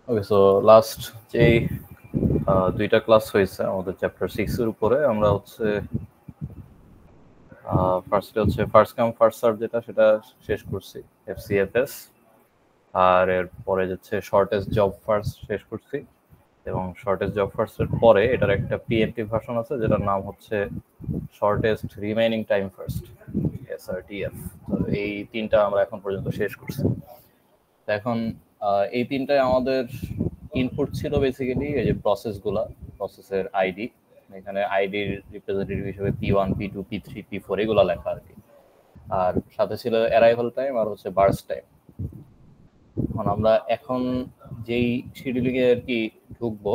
ওকে, so last যেই দুইটা class হয়েছে আমাদের চ্যাপ্টার 6 এর উপরে, আমরা হচ্ছে ফার্স্টে হচ্ছে ফার্স্ট কাম ফার্স্ট সার্ভ যেটা সেটা শেষ করছি, এফসিএফএস। আর এরপরে হচ্ছে শর্টেস্ট জব ফার্স্ট শেষ করছি, এবং শর্টেস্ট জব ফার্স্টের পরে এটার একটা প্রিএমটিভ ভার্সন আছে যেটার নাম হচ্ছে শর্টেস্ট রিমেইনিং টাইম ফার্স্ট, এসআরটিএফ। তো এই তিনটা আমরা এখন পর্যন্ত শেষ করছি। এখন এই তিনটায় আমাদের ইনপুট ছিল বেসিক্যালি এই যে প্রসেসগুলা, প্রসেসের আইডি, এখানে আইডির রিপ্রেজেন্টেটিভ হিসেবে P1 P2 P3 P4 এগুলো লেখা আর কি। আর সাথে ছিল অ্যারাইভাল টাইম আর হচ্ছে বার্স্ট টাইম। আমরা এখন যেই শিডিউলিং এ আর কি ঢুকবো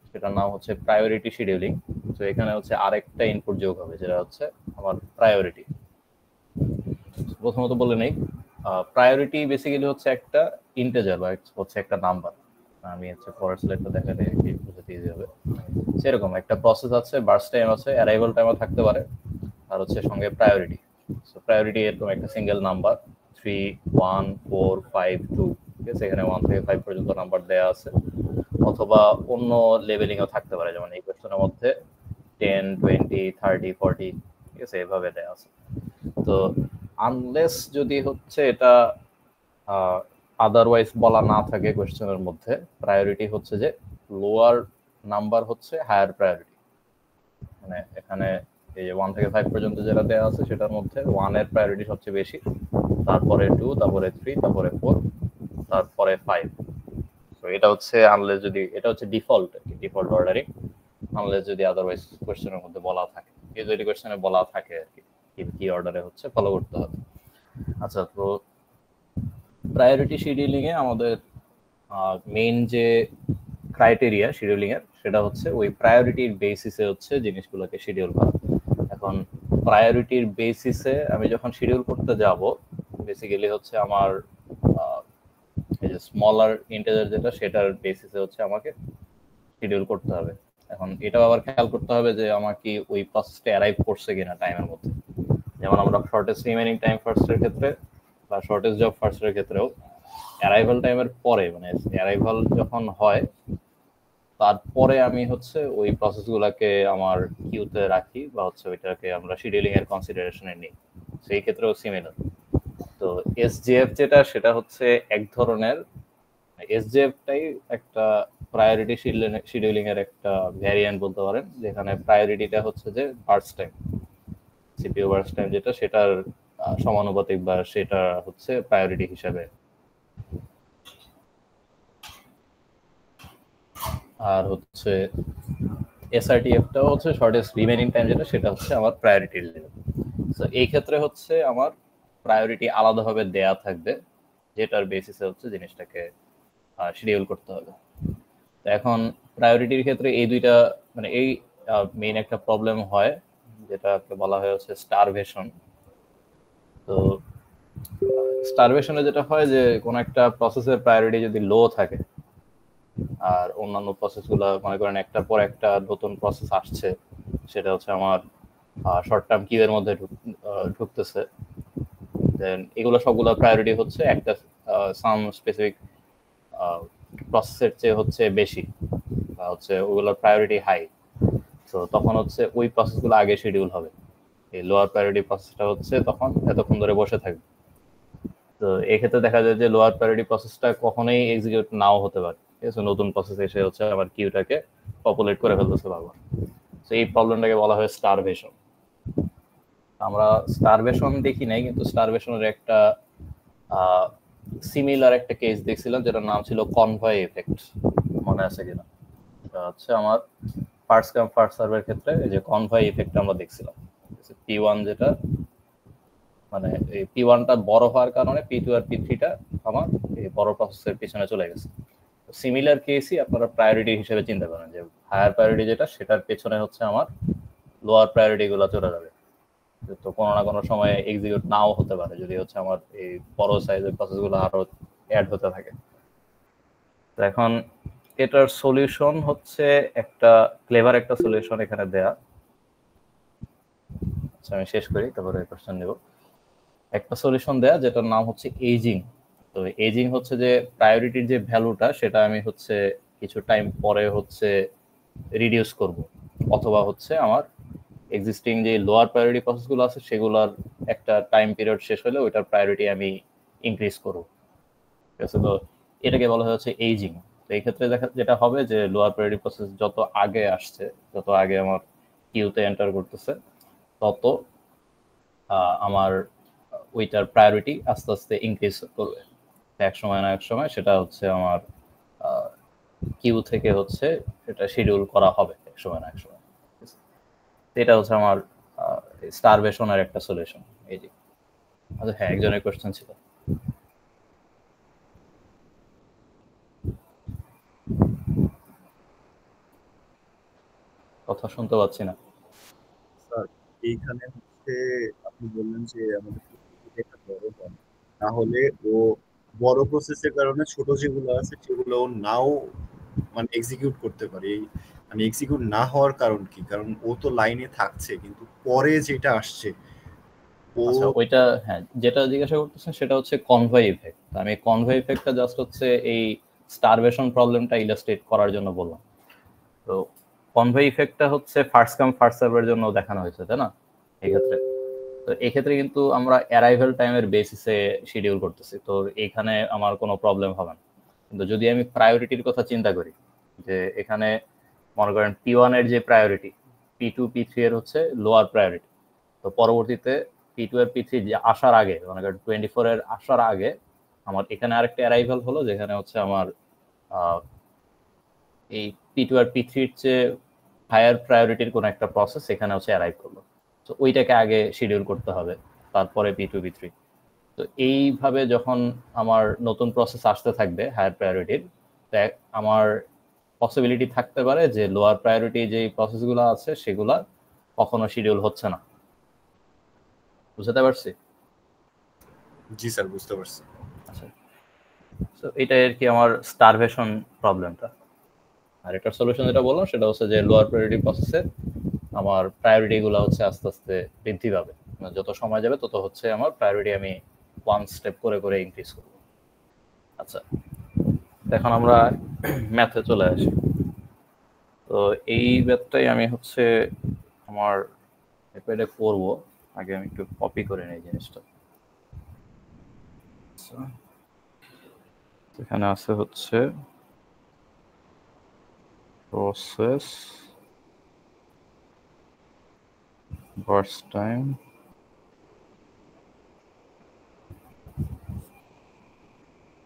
সেটার নাম হচ্ছে প্রায়োরিটি শিডিউলিং। তো এখানে হচ্ছে আরেকটা ইনপুট যোগ হবে যেটা হচ্ছে আমার প্রায়োরিটি। প্রথমত বলে নেই, প্রায়োরিটি বেসিক্যালি হচ্ছে একটা ইন্টিজার বা হচ্ছে একটা নাম্বার। আমি হচ্ছে পরের স্লাইডটা দেখালে বুঝতে ইজি হবে। সেরকম একটা প্রসেস আছে, বার্স্ট টাইম আছে, অ্যারাইভাল টাইমও থাকতে পারে, আর হচ্ছে সঙ্গে প্রায়োরিটি। সো প্রায়োরিটি এরকম একটা সিঙ্গেল নাম্বার 3 1 4 5 2, ঠিক আছে, এখানে 1 থেকে 5 পর্যন্ত নাম্বার দেওয়া আছে, অথবা অন্য লেভেলিংও থাকতে পারে, যেমন এই কোশ্চেনের মধ্যে 10 20 30 40, ঠিক আছে, এভাবে দেওয়া আছে। তো আনলেস যদি হচ্ছে এটা আদারওয়াইজ বলা না থাকে কোশ্চেনের মধ্যে, প্রায়োরিটি হচ্ছে যে লোয়ার নাম্বার হচ্ছে হায়ার প্রায়োরিটি। মানে এখানে এই যে 1 থেকে 5 পর্যন্ত যেটা দেওয়া আছে সেটার মধ্যে 1 এর প্রায়োরিটি সবচেয়ে বেশি, তারপরে 2, তারপরে 3, তারপরে 4, তারপরে 5। তো এটা হচ্ছে আনলেস যদি এটা হচ্ছে ডিফল্ট ডিফল্ট অর্ডারিং, আনলেস যদি আদারওয়াইজ কোশ্চেনের মধ্যে বলা থাকে, এই যদি কোশ্চেনে বলা থাকে আর কি কি অর্ডারে হচ্ছে ফলো করতে হবে। আচ্ছা, তো প্রায়োরিটি শিডিউলিং এ আমাদের মেইন যে ক্রাইটেরিয়া শিডিউলিং এর সেটা হচ্ছে ওই প্রায়োরিটির বেসিসে হচ্ছে জিনিসগুলোকে শিডিউল করা। এখন প্রায়োরিটির বেসিসে আমি যখন শিডিউল করতে যাব, বেসিক্যালি হচ্ছে আমার এই যে স্মলার ইন্টিজার যেটা সেটার বেসিসে হচ্ছে আমাকে শিডিউল করতে হবে। এখন এটাও আবার খেয়াল করতে হবে যে আমার কি ওই প্রসেসটা অ্যারাইভ করছে কিনা টাইমের মধ্যে। যেমন আমরা শর্টেস্ট রিমেইনিং টাইম ফার্স্টের ক্ষেত্রে বা শর্টেস্ট জব ফার্স্টের ক্ষেত্রেও অ্যারাইভাল টাইমের পরে, মানে অ্যারাইভাল যখন হয় তারপরে আমি হচ্ছে ওই প্রসেসগুলোকে আমার কিউতে রাখি বা হচ্ছে ওইটাকে আমরা শিডিউলিং এর কনসিডারেশনে নিই। সেই ক্ষেত্রেও সিমিলার। তো এসজিএফ যেটা সেটা হচ্ছে এক ধরনের, এসজিএফটাই একটা প্রায়োরিটি শিডিউলিং এর একটা ভ্যারিয়েন্ট বলতে পারেন, যেখানে প্রায়োরিটিটা হচ্ছে যে burst time, CPU burst time যেটা সেটার সমানুপাতিক বা সেটা হচ্ছে প্রায়োরিটি হিসাবে। আর হচ্ছে এসআরটিএফটাও হচ্ছে শর্টেস্ট রিমেইনিং টাইম যেটা সেটা হচ্ছে আমার প্রায়োরিটি লেভেল। সো এই ক্ষেত্রে হচ্ছে আমার প্রায়োরিটি আলাদাভাবে দেয়া থাকবে, যেটার বেসিসে হচ্ছে জিনিসটাকে শিডিউল করতে হবে। এখন প্রায়োরিটির ক্ষেত্রে এই দুইটা মানে এই মেইন একটা প্রবলেম হয় যেটাকে বলা হয় হচ্ছে স্টারভেশন। তো স্টারভেশনে যেটা হয় যে কোনো একটা প্রসেসের প্রায়োরিটি যদি লো থাকে আর অন্যান্য প্রসেসগুলো মনে করেন একটার পর একটা নতুন প্রসেস আসছে, সেটা হচ্ছে আমার শর্ট টার্ম কিউ এর মধ্যে ঢুকতেছে, দেন এগুলো সবগুলো প্রায়োরিটি হচ্ছে একটা সাম স্পেসিফিক প্রসেসের চেয়ে হচ্ছে বেশি বা হচ্ছে ওগুলোর প্রায়োরিটি হাই। তো তখন হচ্ছে ওই প্রসেসগুলো আগে শিডিউল হবে, এই লোয়ার প্রায়োরিটি প্রসেসটা হচ্ছে তখন এতক্ষণ ধরে বসে থাকবে। তো এক্ষেত্রে দেখা যায় যে লোয়ার প্রায়োরিটি প্রসেসটা কখনোই এক্সিকিউট নাও হতে পারে, ঠিক আছে, নতুন প্রসেস এসে হচ্ছে আমার কিউটাকে পপুলেট করে ফেলতেছে বারবার। তো এই প্রবলেমটাকে বলা হয় স্টারভেশন। আমরা স্টারভেশন দেখি নাই, কিন্তু স্টারভেশনের একটা সিমিলার একটা কেস দেখছিলাম যেটার নাম ছিল কনভয় এফেক্ট, মনে আছে কিনা? হচ্ছে আমার ফার্স্ট কাম ফার্স্ট সার্ভের ক্ষেত্রে এই যে কনভয় এফেক্ট আমরা দেখছিলাম, P1 যেটা মানে এই P1টা বড় হওয়ার কারণে P2 আর P3টা আমার এই বড় প্রসেসের পিছনে চলে গেছে। সিমিলার কেসই আপনারা প্রায়োরিটি হিসেবে চিন্তা করেন যে হায়ার প্রায়োরিটি যেটা সেটার পেছনে হচ্ছে আমার লোয়ার প্রায়োরিটি গুলো চলে যাবে। তো কোনো না কোনো সময় এক্সিকিউট নাও হতে পারে যদি হচ্ছে আমার এই বড় সাইজের প্রসেসগুলো আরো অ্যাড হতে থাকে। তো এখন এটার সলিউশন হচ্ছে একটা ক্লেভার একটা সলিউশন এখানে দেয়া। আচ্ছা, আমি শেষ করি তারপরে কোশ্চেন নেব। একটা সলিউশন দেয়া যেটার নাম হচ্ছে এজিং। তো এজিং হচ্ছে যে প্রায়োরিটির যে ভ্যালুটা সেটা আমি হচ্ছে কিছু টাইম পরে হচ্ছে রিডিউস করব, অথবা হচ্ছে আমার এক্সিস্টিং যে লোয়ার প্রায়োরিটি প্রসেসগুলো আছে সেগুলোর একটা টাইম পিরিয়ড শেষ হলে ওইটার প্রায়োরিটি আমি ইনক্রিজ করব। ঠিক আছে, তো এটাকে বলা হচ্ছে এইজিং। তো এই ক্ষেত্রে দেখা যেটা হবে যে লোয়ার প্রায়োরিটি প্রসেস যত আগে আসছে, যত আগে আমার কিউতে এন্টার করতেছে, তত আমার ওইটার প্রায়োরিটি আস্তে আস্তে ইনক্রিজ করবে। এক সময় না এক সময় সেটা হচ্ছে আমার কিউ থেকে হচ্ছে সেটা শিডিউল করা হবে এক সময় না এক সময়। এটা হচ্ছে আমার স্টারভেশনের একটা সলিউশন। এই যে আচ্ছা, হ্যাঁ, একজনের কোশ্চেন ছিল। কথা শুনতে পাচ্ছি না স্যার। এইখানে হচ্ছে আপনি বললেন যে আমাদের প্রযুক্তিটা একটা বড় হয়, তাহলে ও বড় প্রসেসের কারণে ছোট যেগুলো আছে সেগুলো ও নাও মানে এক্সিকিউট করতে পারে। মানে এক্সিকিউট না হওয়ার কারণ কি? কারণ ও তো লাইনে থাকছে, কিন্তু পরে যেটা আসছে ও। আচ্ছা, ওইটা হ্যাঁ, যেটা জিজ্ঞাসা করতেছেন সেটা হচ্ছে কনভয় ইফেক্ট। আমি কনভয় ইফেক্টটা জাস্ট হচ্ছে এই স্টারভেশন প্রবলেমটা ইলাস্ট্রেট করার জন্য বললাম। তো কনভয় ইফেক্টটা হচ্ছে ফার্স্ট কাম ফার্স্ট সার্ভের জন্য দেখানো হয়েছে, তাই না? এক্ষেত্রে তো এক্ষেত্রে কিন্তু আমরা অ্যারাইভাল টাইমের বেসিসে শিডিউল করতেছি, তো এখানে আমার কোনো প্রবলেম হবে না। কিন্তু যদি আমি প্রায়োরিটির কথা চিন্তা করি, যে এখানে মনে করেন P1 এর যে প্রায়োরিটি, P2 P3 এর হচ্ছে লোয়ার প্রায়োরিটি। তো পরবর্তীতে P2 এর P3 যে আসার আগে, মনে করেন 24 এর আসার আগে আমার এখানে আরেকটা অ্যারাইভাল হলো, যেখানে হচ্ছে আমার এই P2 আর P3 এর চেয়ে হায়ার প্রায়োরিটির কোনো একটা প্রসেস এখানে হচ্ছে অ্যারাইভ করলো। তো ওইটাকে আগে শিডিউল করতে হবে, তারপরে P2 P3। তো এইভাবে যখন আমার নতুন প্রসেস আসতে থাকবে হায়ার প্রায়োরিটির, আমার পসিবিলিটি থাকতে পারে যে লোয়ার প্রায়োরিটি যে প্রসেসগুলো আছে সেগুলা কখনো শিডিউল হচ্ছে না। বুঝতে পারছি? জি স্যার, বুঝতে পারছি। আচ্ছা, তো এটাই আর কি আমার স্টারভেশন প্রবলেমটা। আর একটা সলিউশন যেটা বললাম সেটা হচ্ছে যে লোয়ার প্রায়োরিটি প্রসেসের আমার প্রায়োরিটি গুলো হচ্ছে আস্তে আস্তে বৃদ্ধি পাবে, যত সময় যাবে তত হচ্ছে আমার প্রায়োরিটি আমি ওয়ান স্টেপ করে করে ইনক্রিজ করব। আচ্ছা, এখন আমরা ম্যাথে চলে আসি। তো এই ম্যাথটাই আমি হচ্ছে আমার প্যাডে করব। আগে আমি একটু কপি করে নিই জিনিসটা। এখানে আছে হচ্ছে প্রসেস burst time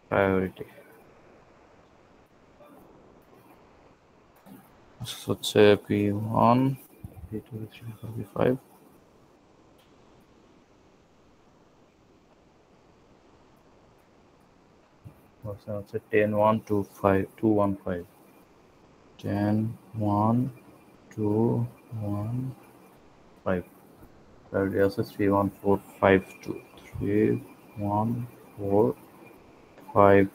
priority হচ্ছে P1 P2 P3 P5 হচ্ছে 10 1 2 5 2 1 5 10 1 2 1 5 priority আছে 3 1 4 5 2 3 1 4 5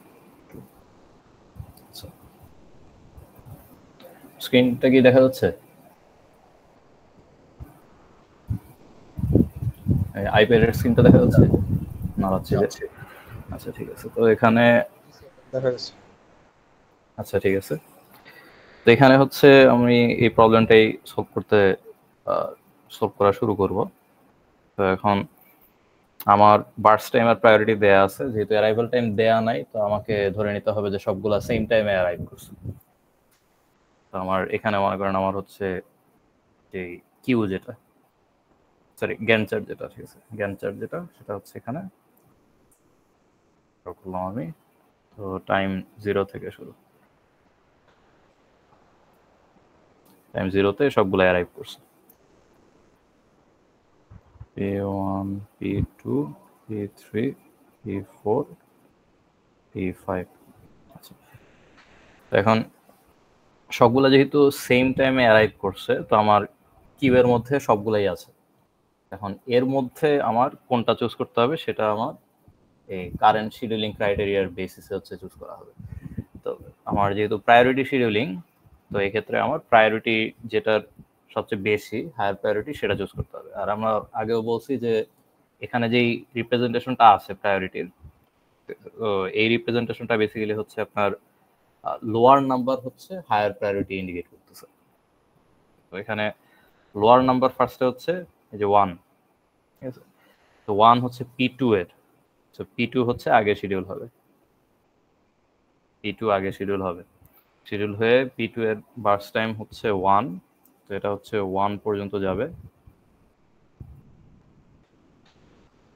2। আচ্ছা, স্ক্রিনটা কি দেখা যাচ্ছে? আইপ্যাডের স্ক্রিনটা দেখা যাচ্ছে না? যাচ্ছে যে। আচ্ছা, ঠিক আছে। তো এখানে দেখা যাচ্ছে। আচ্ছা, ঠিক আছে। তো এখানে হচ্ছে আমি এই প্রবলেমটাই সলভ করা শুরু করব। তো এখন আমার বার্স্ট টাইম আর প্রায়োরিটি দেয়া আছে, যেহেতু অ্যারাইভাল টাইম দেয়া নাই, তো আমাকে ধরে নিতে হবে যে সবগুলা সেম টাইমে অ্যারাইভ করছে। তো আমার এখানে মনে করেন আমার হচ্ছে যে কিউ যেটা, সরি গ্যান্ট চার্ট যেটা, ঠিক আছে, গ্যান্ট চার্ট যেটা সেটা হচ্ছে এখানে করলাম আমি। তো টাইম 0 থেকে শুরু, টাইম 0-তে সবগুলো অ্যারাইভ করছে। P1 P2 P3 P4 P5। আচ্ছা, তো এখন সবগুলা যেহেতু সেম টাইমে অ্যারাইভ করছে, তো আমার কিউয়ের মধ্যে সবগুলাই আছে। এখন এর মধ্যে আমার কোনটা চুজ করতে হবে সেটা আমার এই কারেন্ট শিডিউলিং ক্রাইটেরিয়ার বেসিসে হচ্ছে চুজ করা হবে। তো আমার যেহেতু প্রায়োরিটি শিডিউলিং, তো এক্ষেত্রে আমার প্রায়োরিটি যেটার সবচেয়ে বেশি হায়ার প্রায়োরিটি সেটা চুজ করতে হবে। আর আমরা আগেও বলছি যে এখানে যেই রিপ্রেজেন্টেশনটা আছে প্রায়োরিটির, তো এই রিপ্রেজেন্টেশনটা বেসিক্যালি হচ্ছে আপনার লোয়ার নাম্বার হচ্ছে হায়ার প্রায়োরিটি ইন্ডিকেট করতেছে। তো এখানে লোয়ার নাম্বার ফার্স্টে হচ্ছে এই যে 1, ঠিক আছে? তো 1 হচ্ছে P2 এর, তো P2 হচ্ছে আগে শিডিউল হবে, P2 আগে শিডিউল হবে, শিডিউল হয়ে P2 এর বার্স টাইম হচ্ছে 1, তো এটা হচ্ছে 1 পর্যন্ত যাবে,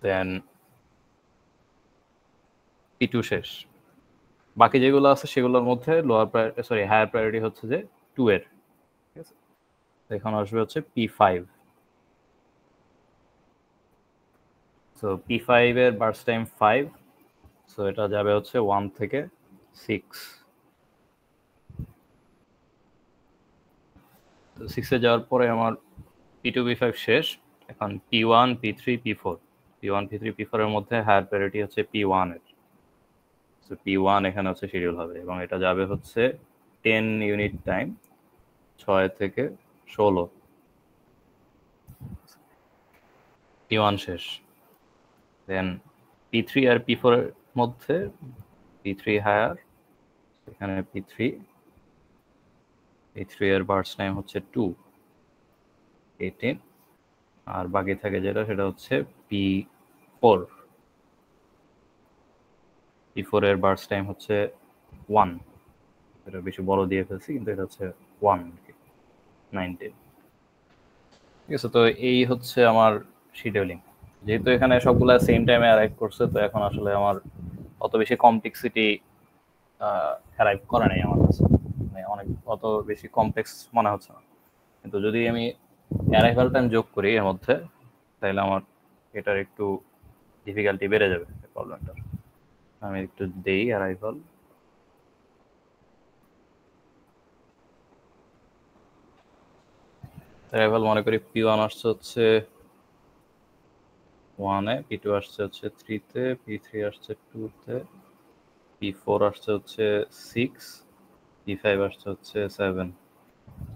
দেন P2 শেষ। বাকি যেগুলো আছে সেগুলোর মধ্যে লোয়ার হায়ার প্রায়োরিটি হচ্ছে যে 2 এর, ঠিক আছে? এখন আসবে হচ্ছে P5, সো P5 এর বার্স টাইম 5, সো এটা যাবে হচ্ছে 1 থেকে 6, তো 6 এ যাওয়ার পরে আমার P2 P5 শেষ। এখন P1 P3 P4, P1 P3 P4 এর মধ্যে হায়ার প্রায়োরিটি হচ্ছে P1 এর, সো P1 এখানে হচ্ছে শিডিউল হবে এবং এটা যাবে হচ্ছে 10 ইউনিট টাইম, 6 থেকে 16, P1 শেষ। দেন P3 আর P4 এর মধ্যে P3 হায়ার, এখানে P3 এর বার্স টাইম হচ্ছে 2, 18, আর বাকি থাকে যেটা সেটা হচ্ছে P4, P4 এর বার্স টাইম হচ্ছে 1, এটা বেশি বড় দিয়ে ফেলছি কিন্তু এটা হচ্ছে 1, 19, ঠিক আছে? তো এই হচ্ছে আমার শিডিউলিং। যেহেতু এখানে সবগুলা সেম টাইমে অ্যারাইভ করছে, তো এখন আসলে আমার অত বেশি কমপ্লেক্সিটি অ্যারাইভ করে নাই আমার কাছে, মানে অনেক অত বেশি কমপ্লেক্স মনে হচ্ছে না। কিন্তু যদি আমি অ্যারাইভাল টাইম যোগ করি এর মধ্যে, তাহলে আমার এটার একটু ডিফিকাল্টি বেড়ে যাবে প্রবলেমটার। আমি একটু দেই অ্যারাইভাল, অ্যারাইভাল মনে করি P1 আসছে হচ্ছে 1 এ, P2 আসছে হচ্ছে 3 তে, P3 আসছে 2 তে, P4 আসছে হচ্ছে 6, P5 আসছে হচ্ছে 7,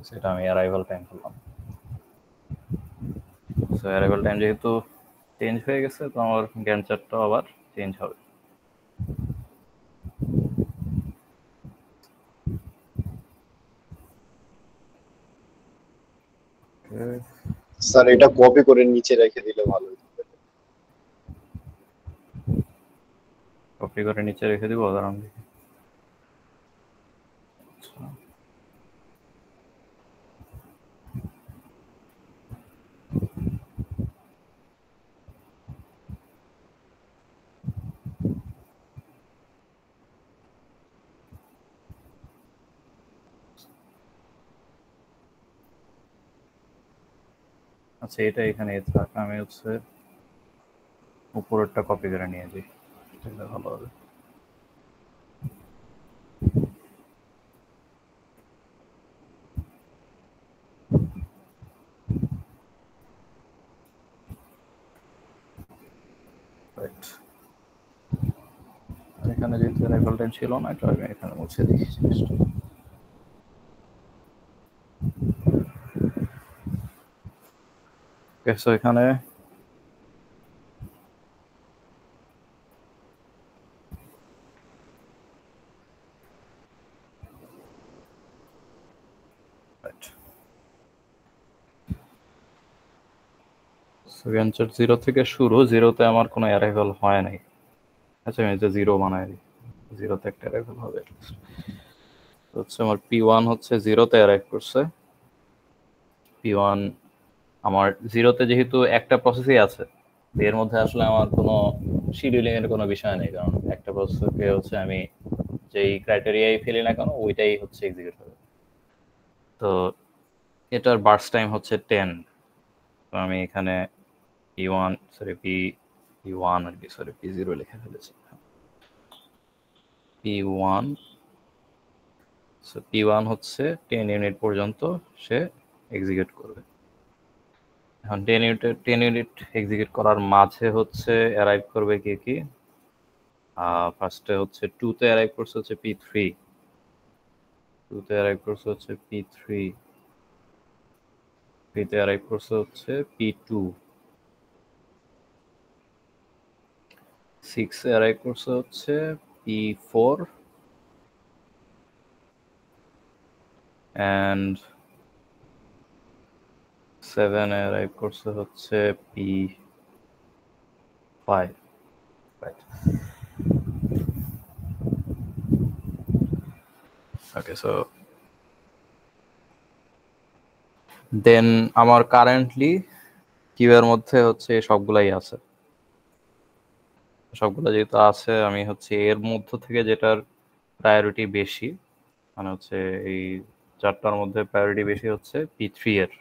সেটা আমি অ্যারাইভাল টাইম করলাম। সো অ্যারাইভাল টাইম যেহেতু চেঞ্জ হয়ে গেছে, তো আমার গ্যান্ট চার্টটাও আবার চেঞ্জ হবে। স্যার এটা কপি করে নিচে রেখে দিলে ভালো হতো। কপি করে নিচে রেখে দিব, কারণ আচ্ছা এটা এখানে থাক, আমি হচ্ছে উপরেরটা কপি করে নিয়ে যাই, তাহলে ভালো হবে। রাইট, এখানে যেহেতু অ্যারাইভাল টাইম ছিল না, এটা আমি এখানে মুছে দিই জিনিসটা। ওকে, সো এখানে গ্যান্ট চার্ট 0 থেকে শুরু, 0-তে আমার কোনো অ্যারাইভাল হয় নাই। আচ্ছা আমি যে 0 বানাই দিই, 0-তে একটা অ্যারাইভাল হবে। হচ্ছে আমার P1 হচ্ছে 0-তে অ্যারাইভ করছে। P1 আমার 0-তে যেহেতু একটা প্রসেসই আছে, এর মধ্যে আসলে আমার কোনো শিডিউলিং এর কোনো বিষয় নেই, কারণ একটা প্রসেসকে হচ্ছে আমি যেই ক্রাইটেরিয়াই ফেলি না কেন ওইটাই হচ্ছে এক্সিকিউট হবে। তো এটার বার্স টাইম হচ্ছে 10, তো আমি এখানে P1 সরি P1 আর কি, সরি P0 লিখে ফেলেছি। P1, সো P1 হচ্ছে 10 ইউনিট পর্যন্ত সে এক্সিকিউট করবে। এখন 10 ইউনিট এক্সিকিউট করার মাঝে হচ্ছে অ্যারাইভ করবে কি ফার্স্টে হচ্ছে 2-তে অ্যারাইভ করছে হচ্ছে P3, 2-তে অ্যারাইভ করছে হচ্ছে P3, 3-তে অ্যারাইভ করছে হচ্ছে P2, 6 এ অ্যারাইভ করছে হচ্ছে P4 and 7 এ অ্যারাইভ করছে হচ্ছে P5, right? Okay, so then আমার কারেন্টলি কিউ এর মধ্যে হচ্ছে সবগুলাই আছে। সবগুলো যেহেতু আছে, আমি হচ্ছে এর মধ্য থেকে যেটার প্রায়োরিটি বেশি, মানে হচ্ছে এই চারটার মধ্যে প্রায়োরিটি বেশি হচ্ছে P3 এর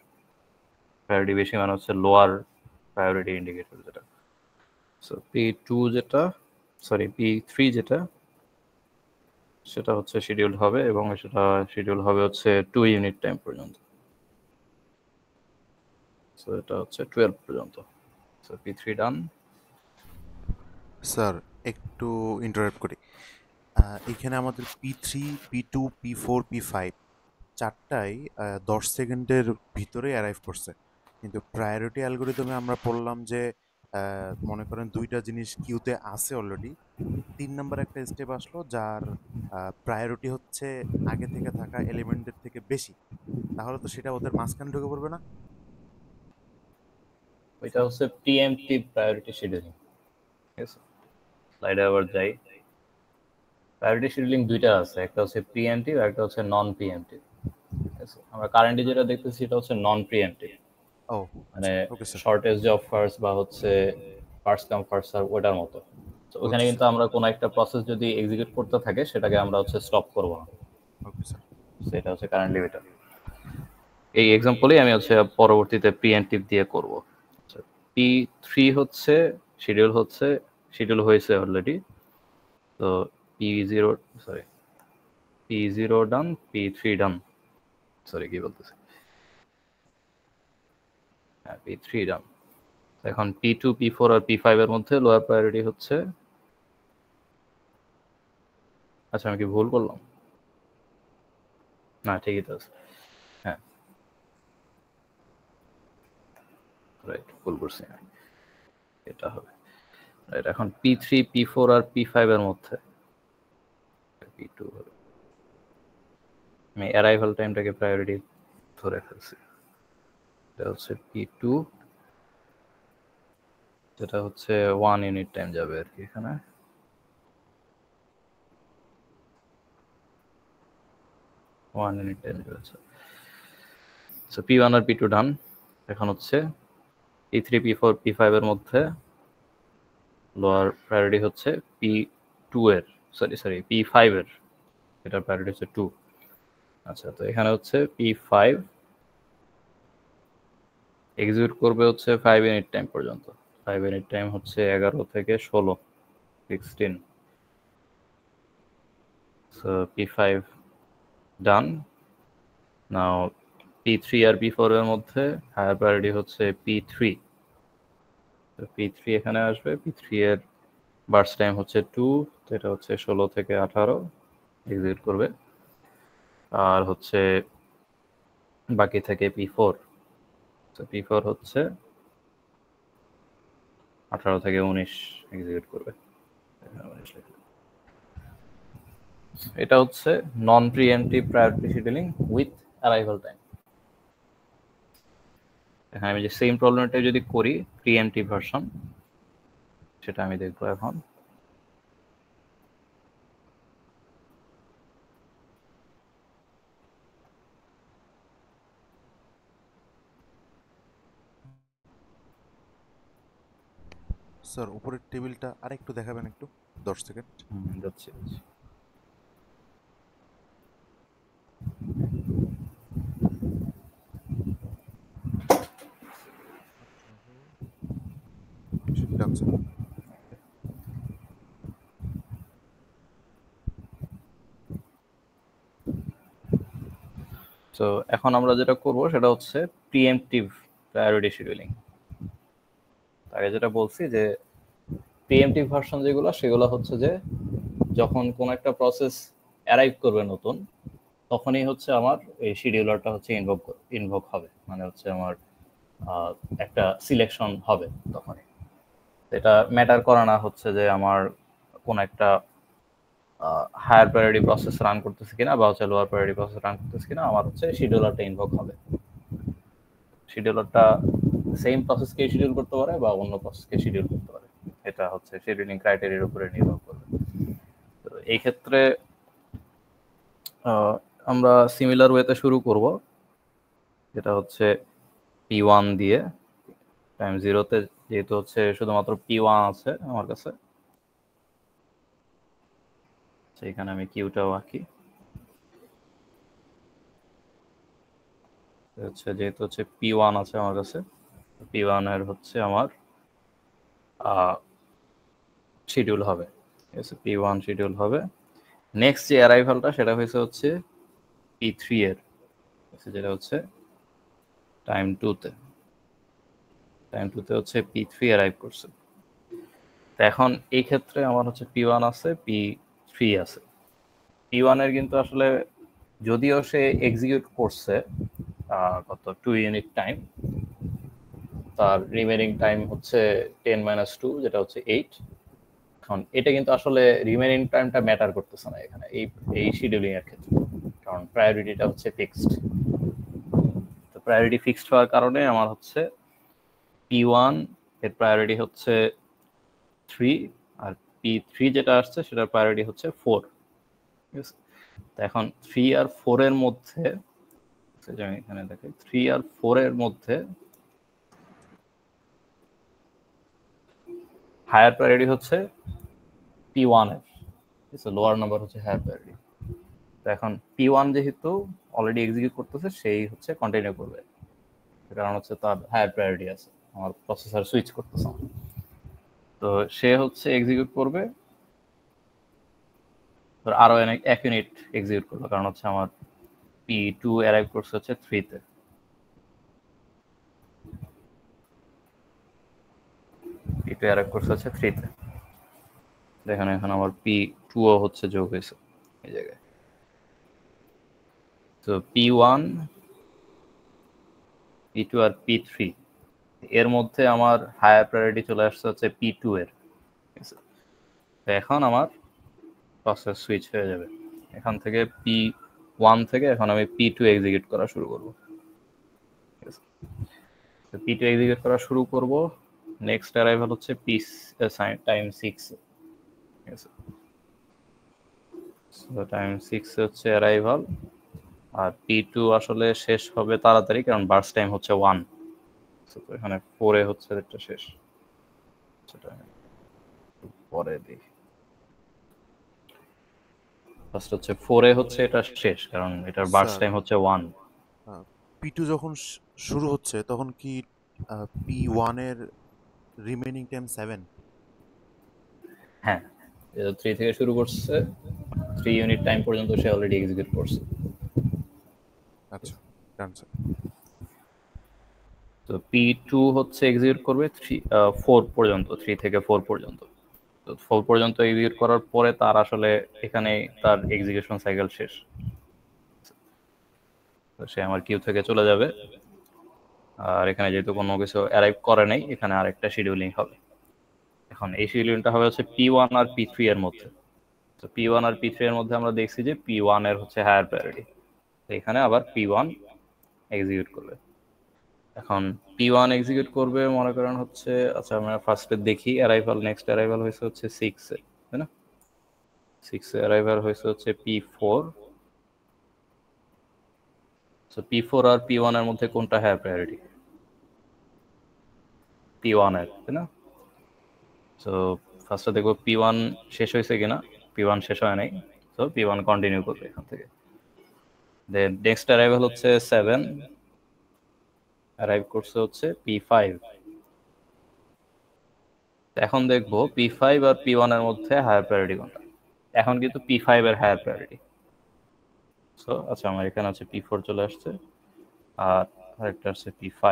প্রায়োরিটি বেশি, মানে হচ্ছে লোয়ার প্রায়োরিটি ইন্ডিকেটর যেটা। সো P2 যেটা, সরি P3 যেটা, সেটা হচ্ছে শিডিউল হবে এবং সেটা শিডিউল হবে হচ্ছে 2 ইউনিট টাইম পর্যন্ত। সো এটা হচ্ছে 12 পর্যন্ত। সো P3 ডান। স্যার একটু ইন্টারাপ্ট করি। এখানে আমাদের P3, P2, P4, P5 চারটাই 10 সেকেন্ডের ভিতরে অ্যারাইভ করছে, কিন্তু প্রায়োরিটি অ্যালগোরিদমে আমরা পড়লাম যে মনে করেন দুইটা জিনিস কিউতে আছে অলরেডি, 3 নাম্বার একটা স্টেপ আসলো যার প্রায়োরিটি হচ্ছে আগে থেকে থাকা এলিমেন্টের থেকে বেশি, তাহলে তো সেটা ওদের মাঝখানে ঢুকে পড়বে না? এটা হচ্ছে প্রিএমপ্টিভ প্রায়োরিটি শিডিউলিং। ঠিক আছে, স্লাইডে আবার যাই। প্রায়োরিটি শিডিউলিং দুইটা আছে, একটা হচ্ছে প্রিএমপ্টিভ আর একটা হচ্ছে নন প্রিএমপ্টিভ। ঠিক আছে, আমরা কারেন্টলি যেটা দেখতেছি এটা হচ্ছে নন প্রিএমপ্টিভ, ও মানে okay sir, shortage of first বা হচ্ছে ফার্স্ট কাম ফার্স্ট সার্ভ ওটার মতো। তো ওখানে বুঝছি কিন্তু স্যার। আমরা কোনো একটা প্রসেস যদি এক্সিকিউট করতে থাকে সেটাকে আমরা হচ্ছে স্টপ করব না। Okay sir. সেটা হচ্ছে কারেন্টলি এটা। এই এক্সাম্পলেই আমি হচ্ছে পরবর্তীতে প্রিএমপ্টিভ দিয়ে করব। P3 হচ্ছে শিডিউল হয়েছে অলরেডি। তো P0, সরি P0 ডান, P3 ডান, সরি কি বলতেছি, হ্যাঁ P3 ডান। এখন P2, P4 আর P5 এর মধ্যে লোয়ার প্রায়োরিটি হচ্ছে, আচ্ছা আমি কি ভুল করলাম? না ঠিকই তো আছে, হ্যাঁ রাইট, ভুল করছি আমি, এটা হবে রাইট। এখন P3, P4 আর P5 এর মধ্যে P2 হবে। আমি অ্যারাইভাল টাইমটাকে প্রায়োরিটি ধরে ফেলছি, এটা হচ্ছে P2, যেটা হচ্ছে 1 ইউনিট টাইম যাবে আর কি এখানে। সো P1 আর P2 ডান। এখন হচ্ছে P3, P4, P5 এর মধ্যে লোয়ার প্রায়োরিটি হচ্ছে P2 এর, সরি P5 এর, এটার প্রায়োরিটি হচ্ছে 2। আচ্ছা, তো এখানে হচ্ছে P5 এক্সিকিউট করবে হচ্ছে 5 ইউনিট টাইম পর্যন্ত। 5 ইউনিট টাইম হচ্ছে 11 থেকে 16। সো P5 ডান। নাও P3 আর P4 এর মধ্যে হায়ার প্রায়োরিটি হচ্ছে P3। তো P3 এখানে আসবে, P3 এর বার্স্ট টাইম হচ্ছে 2, তো এটা হচ্ছে 16 থেকে 18 এক্সিকিউট করবে। আর হচ্ছে বাকি থেকে P4, তো P4 হচ্ছে 18 থেকে 19 এক্সিকিউট করবে। এটা হচ্ছে non preemptive priority scheduling with arrival time. এখানে আমি যে সেম প্রবলেমটা যদি করি প্রিএমপ্টিভ ভার্সন, সেটা আমি দেখবো এখন। স্যার উপরের টেবিলটা আরেকটু দেখাবেন, একটু 10 সেকেন্ড। যাচ্ছি। Done sir. তো এখন আমরা যেটা করব সেটা হচ্ছে প্রিএমপ্টিভ প্রায়োরিটি শিডিউলিং। আগে যেটা বলছি যে প্রিএমপ্টিভ ভার্সন যেগুলো, সেগুলো হচ্ছে যে যখন কোন একটা প্রসেস অ্যারাইভ করবে নতুন, তখনই হচ্ছে আমার এই শিডিউলারটা হচ্ছে ইনভোক হবে, মানে হচ্ছে আমার একটা সিলেকশন হবে তখনই। এটা ম্যাটার করে না হচ্ছে যে আমার কোন একটা হায়ার প্রায়োরিটি প্রসেস রান করতেছে কিনা বা হচ্ছে লোয়ার প্রায়োরিটি প্রসেস রান করতেছে কিনা, আমার হচ্ছে শিডিউলারটা ইনভোক হবে। শিডিউলারটা সেম প্রসেসকে শিডিউল করতে পারে বা অন্য প্রসেসকে শিডিউল করতে পারে, এটা হচ্ছে শিডিউলিং ক্রাইটেরিয়ার উপরে নির্ভর করবে। তো এই ক্ষেত্রে আমরা সিমিলার ওয়েতে শুরু করব, যেটা হচ্ছে P1 দিয়ে। টাইম 0-তে যেহেতু হচ্ছে শুধুমাত্র P1 আছে আমার কাছে, এখানে আমি কিউটাও আঁকি। হচ্ছে যেহেতু হচ্ছে P1 আছে আমার কাছে, P1 এর হচ্ছে আমার শিডিউল হবে, ঠিক আছে, P1 শিডিউল হবে। নেক্সট যে অ্যারাইভালটা সেটা হচ্ছে P3 এর, যেটা হচ্ছে টাইম 2-তে। টাইম 2-তে হচ্ছে P3 অ্যারাইভ করছে। তো এখন এই ক্ষেত্রে আমার হচ্ছে P1 আছে, P3 আছে। P1 এর কিন্তু আসলে যদিও সে এক্সিকিউট করছে কত 2 ইউনিট টাইম, তার রিমেনিং টাইম হচ্ছে 10-2, যেটা হচ্ছে 8। এখন এটা কিন্তু আসলে রিমেনিং টাইমটা ম্যাটার করতেছে না এখানে এই শিডিউলিং এর ক্ষেত্রে, কারণ প্রায়োরিটিটা হচ্ছে ফিক্সড। তো প্রায়োরিটি ফিক্সড হওয়ার কারণে আমার হচ্ছে P1 এর প্রায়োরিটি হচ্ছে 3, আর P3 যেটা আসছে সেটার প্রায়োরিটি হচ্ছে 4, ঠিক আছে। তো এখন 3 আর 4 এর মধ্যে, এখানে দেখে 3 আর 4 এর মধ্যে হায়ার প্রায়োরিটি হচ্ছে P1 এর, ঠিক আছে, লোয়ার নাম্বার হচ্ছে হায়ার প্রায়োরিটি। তো এখন P1 যেহেতু অলরেডি এক্সিকিউট করতেছে, সেই হচ্ছে কন্টিনিউ করবে, কারণ হচ্ছে তার হায়ার প্রায়োরিটি আছে, আমার প্রসেসর সুইচ করতেছে। তো সে হচ্ছে এক্সিকিউট করবে, আরো এক ইউনিট এক্সিকিউট করলো, কারণ হচ্ছে আমার P2 অ্যারাইভ করছে হচ্ছে 3-তে। P2 অ্যারাইভ করছে হচ্ছে 3-তে। দেখেন এখন আমার P2 ও হচ্ছে যোগ হয়েছে এই জায়গায়। তো P1, P2 আর P3 এর মধ্যে আমার হায়ার প্রায়োরিটি চলে আসছে হচ্ছে P2 এর, ঠিক আছে। তো এখন আমার প্রসেস সুইচ হয়ে যাবে, এখান থেকে P1 থেকে এখন আমি P2 এক্সিকিউট করা শুরু করব, ঠিক আছে। তো P2 এক্সিকিউট করা শুরু করব। নেক্সট অ্যারাইভাল হচ্ছে টাইম 6, ঠিক আছে। সো টাইম 6 হচ্ছে অ্যারাইভাল, আর P2 আসলে শেষ হবে তাড়াতাড়ি, কারণ বার্স্ট টাইম হচ্ছে 1। তো এখানে 4 এ হচ্ছে এটা শেষ, সেটা পরে দিই। ফার্স্ট হচ্ছে 4 এ হচ্ছে এটা শেষ, কারণ এটার বার্স্ট স্যার টাইম হচ্ছে 1। P2 যখন শুরু হচ্ছে তখন কি P1 এর রিমেনিং টাইম 7? হ্যাঁ, 3 থেকে শুরু করছে, 3 ইউনিট টাইম পর্যন্ত সে অলরেডি এক্সিকিউট করছে। আচ্ছা, ডান স্যার। তো P2 হচ্ছে এক্সিকিউট করবে 4 পর্যন্ত, 3 থেকে 4 পর্যন্ত। তো 4 পর্যন্ত এক্সিকিউট করার পরে তার আসলে এখানে তার এক্সিকিউশন সাইকেল শেষ। তো সে আমার কিউ থেকে চলে যাবে, আর এখানে যেহেতু কোনো কিছু অ্যারাইভ করে নাই, এখানে আরেকটা শিডিউলিং হবে। এখন এই শিডিউলিংটা হবে হচ্ছে P1 আর P3 এর মধ্যে। তো P1 আর P3 এর মধ্যে আমরা দেখছি যে P1 এর হচ্ছে হায়ার প্রায়োরিটি, তো এখানে আবার P1 এক্সিকিউট করবে। এখন P1 এক্সিকিউট করবে, মনে করেন হচ্ছে, আচ্ছা আমরা ফার্স্টে দেখি অ্যারাইভাল, নেক্সট অ্যারাইভাল হয়েছে হচ্ছে 6-এ, তাই না? 6-এ অ্যারাইভাল হয়েছে হচ্ছে P4। সো P4 আর P1 এর মধ্যে কোনটা হায়ার প্রায়োরিটি? P1 এর, তাই না? সো ফার্স্টে দেখবো P1 শেষ হয়েছে কিনা। P1 শেষ হয় নাই, সো P1 কন্টিনিউ করবে এখান থেকে। দেন নেক্সট অ্যারাইভাল হচ্ছে 7, অ্যারাইভ করছে হচ্ছে P5। এখন দেখবো P5 আর P1 এর মধ্যে হায়ার প্রায়োরিটি কোনটা। এখন কিন্তু P5 এর হায়ার প্রায়োরিটি। সো আচ্ছা, আমার এখানে হচ্ছে P4 চলে আসছে, আর আরেকটা হচ্ছে P5।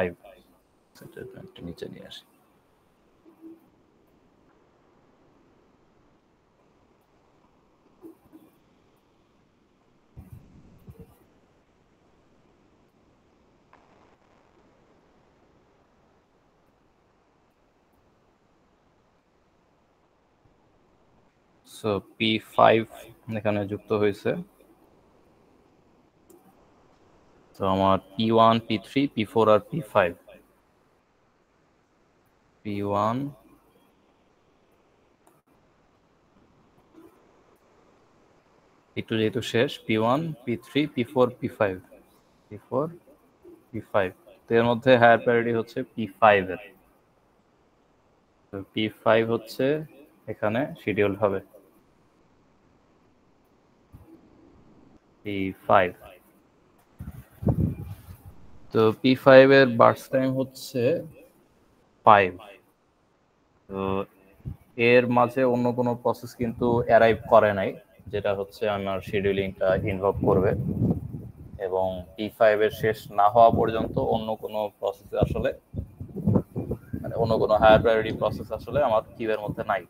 সেটা একটু নিচে নিয়ে আসি। সো P5 এখানে যুক্ত হয়েছে। তো আমার P1 P3 P4 আর P5 P1 একটু যেহেতু শেষ P1 P3 P4 P5 P4 P5 তো এর মধ্যে হায়ার প্রায়োরিটি হচ্ছে P5 এর। তো P5 হচ্ছে এখানে শিডিউল হবে P5। তো P5 এর বার্স্ট টাইম হচ্ছে 5। তো এর মাঝে অন্য কোনো প্রসেস কিন্তু অ্যারাইভ করে নাই, যেটা হচ্ছে আমার শিডিউলিংটা ইনভলভ করবে, এবং P5 এর শেষ না হওয়া পর্যন্ত অন্য কোনো প্রসেস আসলে মানে অন্য কোনো হায়ার প্রায়োরিটি প্রসেস আসলে আমার কিউয়ের মধ্যে নাই।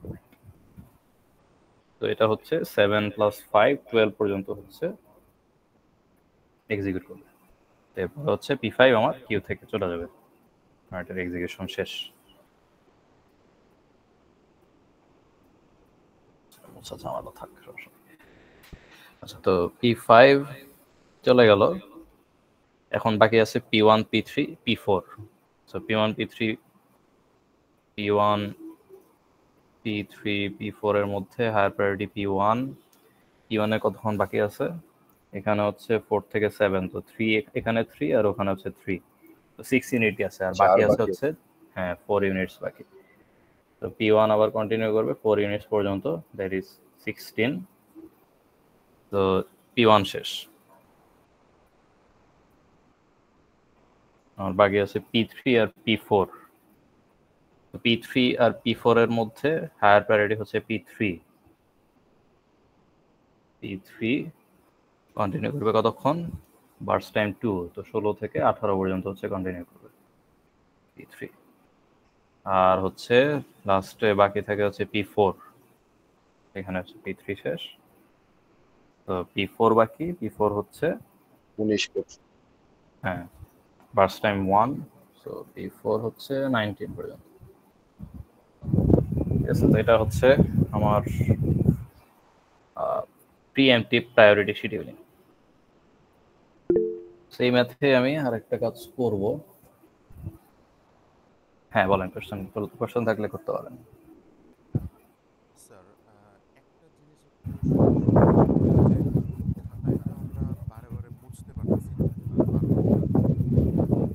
তো এটা হচ্ছে 7 + 5 12 পর্যন্ত হচ্ছে এক্সিকিউট করবে। এরপর হচ্ছে P5 আমার কিউ থেকে চলে যাবে, আর এটার এক্সিকিউশন শেষ। আচ্ছা, তো P5 চলে গেল, এখন বাকি আছে P1 P3 P4। So P1 P3 P1 P3 P4 এর মধ্যে হায়ার প্রায়োরিটি P1 এর কতক্ষণ বাকি আছে? এখানে হচ্ছে 4 থেকে 7, তো 3 এখানে 3 আর ওখানে হচ্ছে 3, তো 6 ইউনিট আছে, আর বাকি আছে হচ্ছে 4 ইউনিটস বাকি। তো P1 আবার কন্টিনিউ করবে 4 ইউনিটস পর্যন্ত, দ্যাট ইজ 16। তো P1 শেষ, আর বাকি আছে P3 আর P4। তো P3 আর P4 এর মধ্যে হায়ার প্রায়োরিটি হচ্ছে P3 কন্টিনিউ করবে কতক্ষণ? বার্স্ট টাইম 2, তো 16 থেকে 18 পর্যন্ত হচ্ছে কন্টিনিউ করবে P3। আর হচ্ছে লাস্টে বাকি থাকে হচ্ছে P4, এখানে হচ্ছে P3 শেষ, তো P4 বাকি। P4 হচ্ছে 19 করছে। হ্যাঁ, বার্স্ট টাইম 1, সো P4 হচ্ছে 19 পর্যন্ত। ঠিক আছে, তো এটা হচ্ছে আমার প্রিএমপ্টিভ প্রায়োরিটি শিডিউলিং। সেই ম্যাথে আমি আরেকটা কাজ করব। হ্যাঁ বলেন, কোশ্চেন থাকলে করতে পারেন। স্যার একটা জিনিস একটু সমস্যা যে খাতায় তো আমরা বারে বারে মুছতে পারতেছি না বারবার,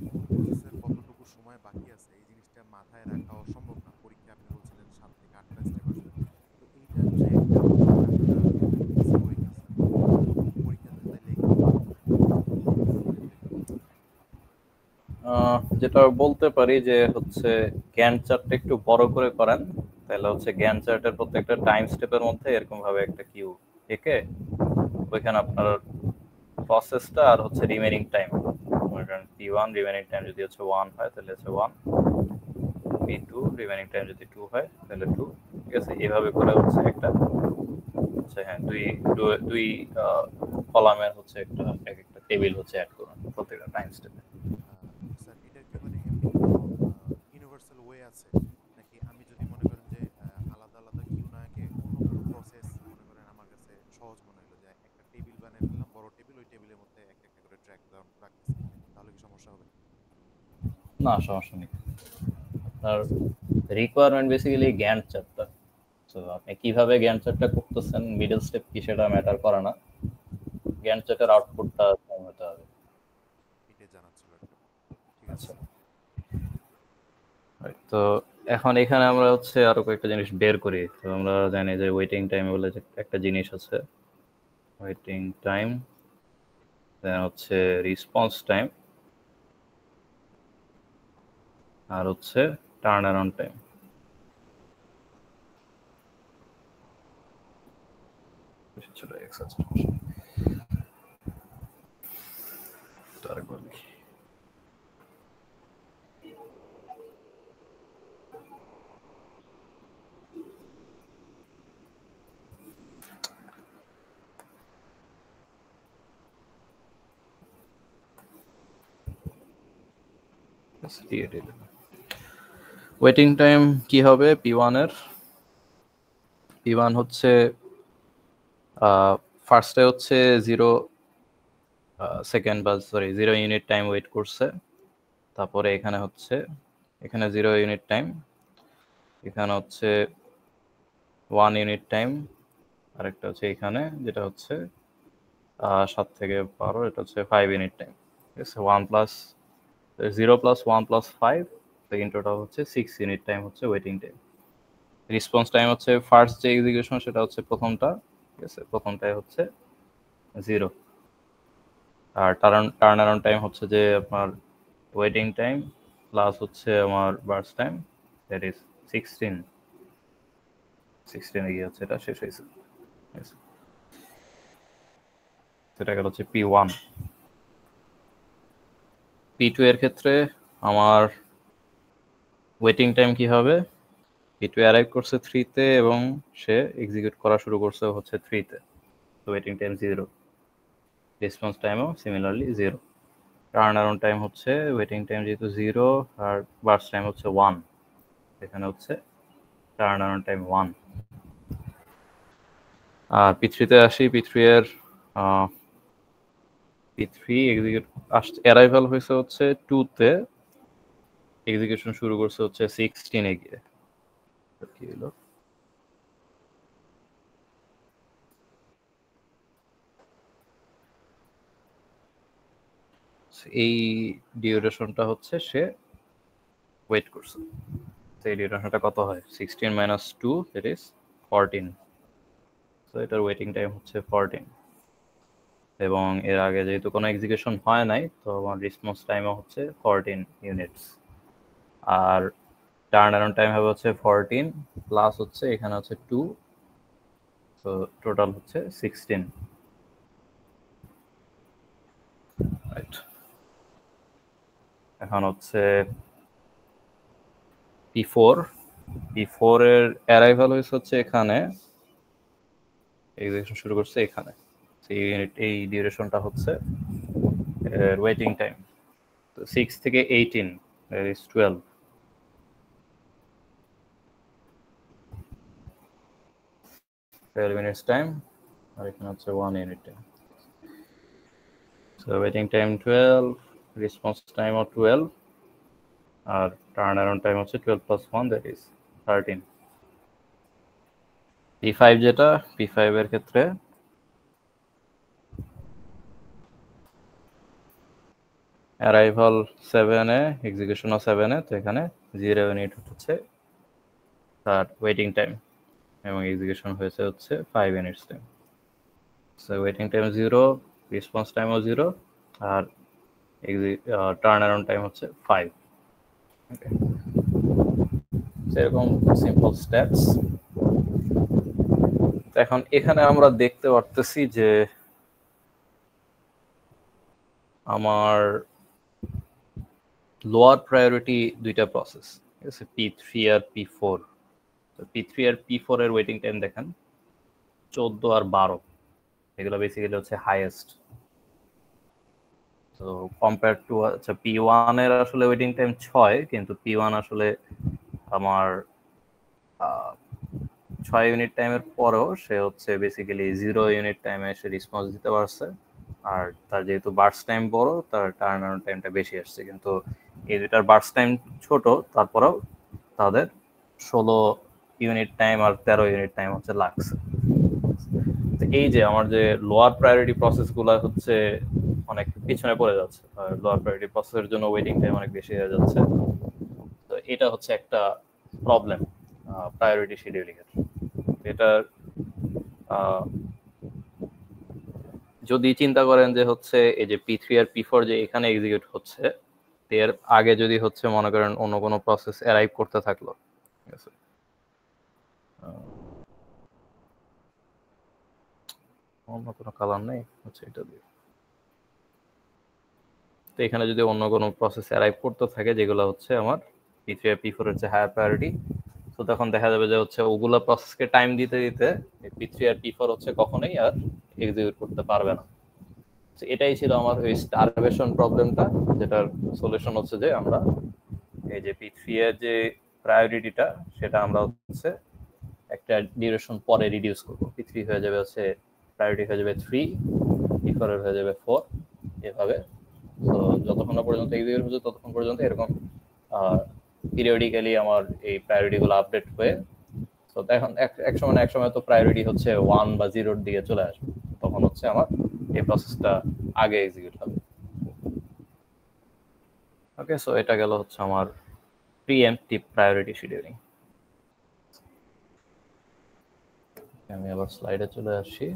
কোন প্রসেসের কতটুকু সময় বাকি আছে এই জিনিসটা মাথায় রাখা অসম্ভব না। পরীক্ষা আপনি বলছিলেন 7 থেকে 8টা স্টেপ আসবে, তো এইটা ট্র্যাক দেওয়া একটা ইজি ওয়ে কি স্যার? পরীক্ষার খাতায় লিখবো যেটা বলতে পারি যে হচ্ছে গ্যান্ট চার্টটা একটু বড় করে করেন, তাহলে হচ্ছে গ্যান্ট চার্টের প্রত্যেকটা টাইম স্টেপের মধ্যে এরকম ভাবে একটা কিউ এঁকে ওইখানে আপনার প্রসেসটা আর হচ্ছে remaining time, P1 remaining time যদি হচ্ছে 1 হয় তাহলে হচ্ছে 1, P2 রিমেইনিং টাইম যদি 2 হয় তাহলে 2। ঠিক আছে, এইভাবে করে হচ্ছে একটা হচ্ছে হ্যাঁ দুই কলামের হচ্ছে একটা টেবিল হচ্ছে অ্যাড করুন প্রত্যেকটা টাইম স্টেপে। স্যার এটার কি মানে এমনি কোনো ইউনিভার্সাল ওয়ে আছে নাকি আমি যদি মনে করেন যে আলাদা আলাদা কিউ না এঁকে অন্য কোনো প্রসেস মনে করেন আমার কাছে সহজ মনে হলো যে একটা টেবিল বানিয়ে ফেললাম, বড় টেবিল, ওই টেবিলের মধ্যে একটা একটা করে ট্র্যাক ডাউন রাখতেছি, তাহলে কি সমস্যা হবে? না, সমস্যা নেই। আপনার রিকোয়ারমেন্ট বেসিক্যালি গ্যান্ট চার্টটা, তো আপনি কিভাবে গ্যান্ট চার্টটা করতেছেন, মিডল স্টেপ কি সেটা ম্যাটার করে না, গ্যান্ট চার্টের আউটপুটটা সেম হতে হবে। এটাই জানার ছিল একটা। ঠিক আছে আচ্ছা, স্যার। right, তো এখন এখানে আমরা হচ্ছে আরো কয়েকটা জিনিস বের করি। তো আমরা জানি যে ওয়েটিং টাইম বলে যে একটা জিনিস আছে, ওয়েটিং টাইম, দেন হচ্ছে রেসপন্স টাইম, আর হচ্ছে টার্ন অ্যারাউন্ড টাইম। ছিল এক্সাস আরেকবার লিখি। ওয়েটিং টাইম কি হবে P1 এর? P1 হচ্ছে ফার্স্টে হচ্ছে 0 ইউনিট টাইম ওয়েট করছে, তারপরে এখানে 0 ইউনিট টাইম, এখানে হচ্ছে 1 ইউনিট টাইম, আরেকটা হচ্ছে এখানে যেটা হচ্ছে 7 থেকে 12, এটা হচ্ছে 5 ইউনিট টাইম। ঠিক আছে, 0 + 1 + 5, তো ইন টোটাল হচ্ছে 6 ইউনিট টাইম হচ্ছে ওয়েটিং টাইম। রেসপন্স টাইম হচ্ছে ফার্স্ট যে এক্সিকিউশন সেটা হচ্ছে প্রথমটা, ঠিক আছে, প্রথমটাই হচ্ছে 0। আর টার্ন অ্যারাউন্ড টাইম হচ্ছে যে আপনার ওয়েটিং টাইম প্লাস হচ্ছে আমার বার্স্ট টাইম, দ্যাট ইজ 16 গিয়ে হচ্ছে এটা শেষ হয়েছে। সেটা গেল হচ্ছে P1। P2 এর ক্ষেত্রে আমার ওয়েটিং টাইম কি হবে? P2 অ্যারাইভ করছে 3 তে এবং সে এক্সিকিউট করা শুরু করছে হচ্ছে 3 তে, তো ওয়েটিং টাইম 0, রেসপন্স টাইমও সিমিলারলি 0। টার্ন অ্যারাউন্ড টাইম হচ্ছে ওয়েটিং টাইম যেহেতু 0 আর বার্স্ট টাইম হচ্ছে 1, এখানে হচ্ছে টার্ন অ্যারাউন্ড টাইম 1। আর P3 তে আসি, P3 এর এক্সিকিউট অ্যারাইভাল হয়েছে হচ্ছে 2 তে, এক্সিকিউশন শুরু করছে হচ্ছে 16 এ গিয়ে। কি হলো? এই ডিউরেশনটা হচ্ছে সে ওয়েট করছে, তো এই ডিউরেশনটা কত হয়? 16 - 2, দ্যাট ইজ 14। তো এটার ওয়েটিং টাইম হচ্ছে 14, এবং এর আগে যেহেতু কোনো এক্সিকিউশন হয় নাই, তো আমার রেসপন্স টাইমও হচ্ছে 14 ইউনিটস। আর টার্ন অ্যারাউন্ড টাইম হবে হচ্ছে 14 প্লাস হচ্ছে এখানে হচ্ছে 2, তো টোটাল হচ্ছে 16। রাইট, এখন হচ্ছে P4 এর অ্যারাইভাল হয়েছে হচ্ছে এখানে, এক্সিকিউশন শুরু করছে এখানে, এই ডিউরেশনটা হচ্ছে ওয়েটিং টাইম। তো 6 থেকে 18, দ্যাট ইজ 12। 12 মিনিটস টাইম, আর এখানে হচ্ছে 1 unit time. So waiting time 12, response টাইমও 12, আর টার্ন অ্যারাউন্ড টাইম হচ্ছে 12 + 1, দ্যাট ইজ 13। P5 যেটা, P5 এর ক্ষেত্রে অ্যারাইভাল 7 এ, এক্সিকিউশনও 7 এ, তো এখানে 0 ইউনিট হচ্ছে তার ওয়েটিং টাইম, এবং এক্সিকিউশন হয়েছে হচ্ছে 5 units time. So waiting time 0, response টাইমও 0, আর টার্ন অ্যারাউন্ড টাইম হচ্ছে 5। সেরকম সিম্পল স্টেপস। এখন এখানে আমরা দেখতে পারতেছি যে আমার লোয়ার প্রায়োরিটি দুইটা প্রসেস, ঠিক আছে, P3 আর P4। তো P3 আর P4 এর ওয়েটিং টাইম দেখেন 14 আর 12, এগুলো বেসিক্যালি হচ্ছে হাইয়েস্ট। তো কম্পেয়ার টু আচ্ছা P1 এর আসলে ওয়েটিং টাইম 6, কিন্তু P1 আসলে আমার 6 ইউনিট টাইমের পরেও সে হচ্ছে বেসিক্যালি 0 ইউনিট টাইমে এসে রেসপন্স দিতে পারছে, আর তার যেহেতু বার্স্ট টাইম বড়, তার টার্ন অ্যারাউন্ড টাইমটা বেশি আসছে। কিন্তু এই দুটার বার্স্ট টাইম ছোট, তারপরেও তাদের 16 ইউনিট টাইম আর 13 ইউনিট টাইম হচ্ছে লাগছে। এই যে আমার যে লোয়ার প্রায়োরিটি প্রসেসগুলো হচ্ছে অনেক পিছনে পড়ে যাচ্ছে, লোয়ার প্রায়োরিটি প্রসেসের জন্য ওয়েটিং টাইম অনেক বেশি হয়ে যাচ্ছে। তো এটা হচ্ছে একটা প্রবলেম প্রায়োরিটি শিডিউলিং এর। এটা যদি চিন্তা করেন যে হচ্ছে এই যে P3 আর P4 যে এখানে এক্সিকিউট হচ্ছে, এর আগে যদি হচ্ছে মনে করেন অন্য কোনো প্রসেস অ্যারাইভ করতে থাকলো, ঠিক আছে, অন্য কোনো কালার নেই, হচ্ছে এটা দিয়ে। তো এখানে যদি অন্য কোনো প্রসেস অ্যারাইভ করতে থাকে যেগুলো হচ্ছে আমার P3 আর P4 এর যে হায়ার প্রায়োরিটি, তো তখন দেখা যাবে যে হচ্ছে ওগুলা প্রসেসকে টাইম দিতে দিতে P3 আর P4 হচ্ছে কখনোই আর এক্সিকিউট করতে পারবে না। এটাই ছিল আমার ওই স্টারভেশন প্রবলেমটা, যেটার সলিউশন হচ্ছে যে আমরা এই যে P3 এর যে প্রায়োরিটিটা সেটা আমরা হচ্ছে একটা ডিউরেশন পরে রিডিউস করব। P3 হয়ে যাবে হচ্ছে প্রায়োরিটি হয়ে যাবে 3, P4 এর হয়ে যাবে 4, এভাবে। তো যতক্ষণ না পর্যন্ত এক্সিকিউট হচ্ছে ততক্ষণ পর্যন্ত এরকম পিরিয়ডিক্যালি আমার এই প্রায়োরিটিগুলো আপডেট হয়ে, তো এখন এক সময় না এক সময় তো প্রায়োরিটি হচ্ছে 1 বা 0 এর দিকে চলে আসবে, তখন হচ্ছে আমার এই প্রসেসটা আগে এক্সিকিউট হবে। ওকে, সো এটা গেল হচ্ছে আমার প্রিএম্পটিভ প্রায়োরিটি শিডিউলিং। আমি আবার স্লাইডে চলে আসি।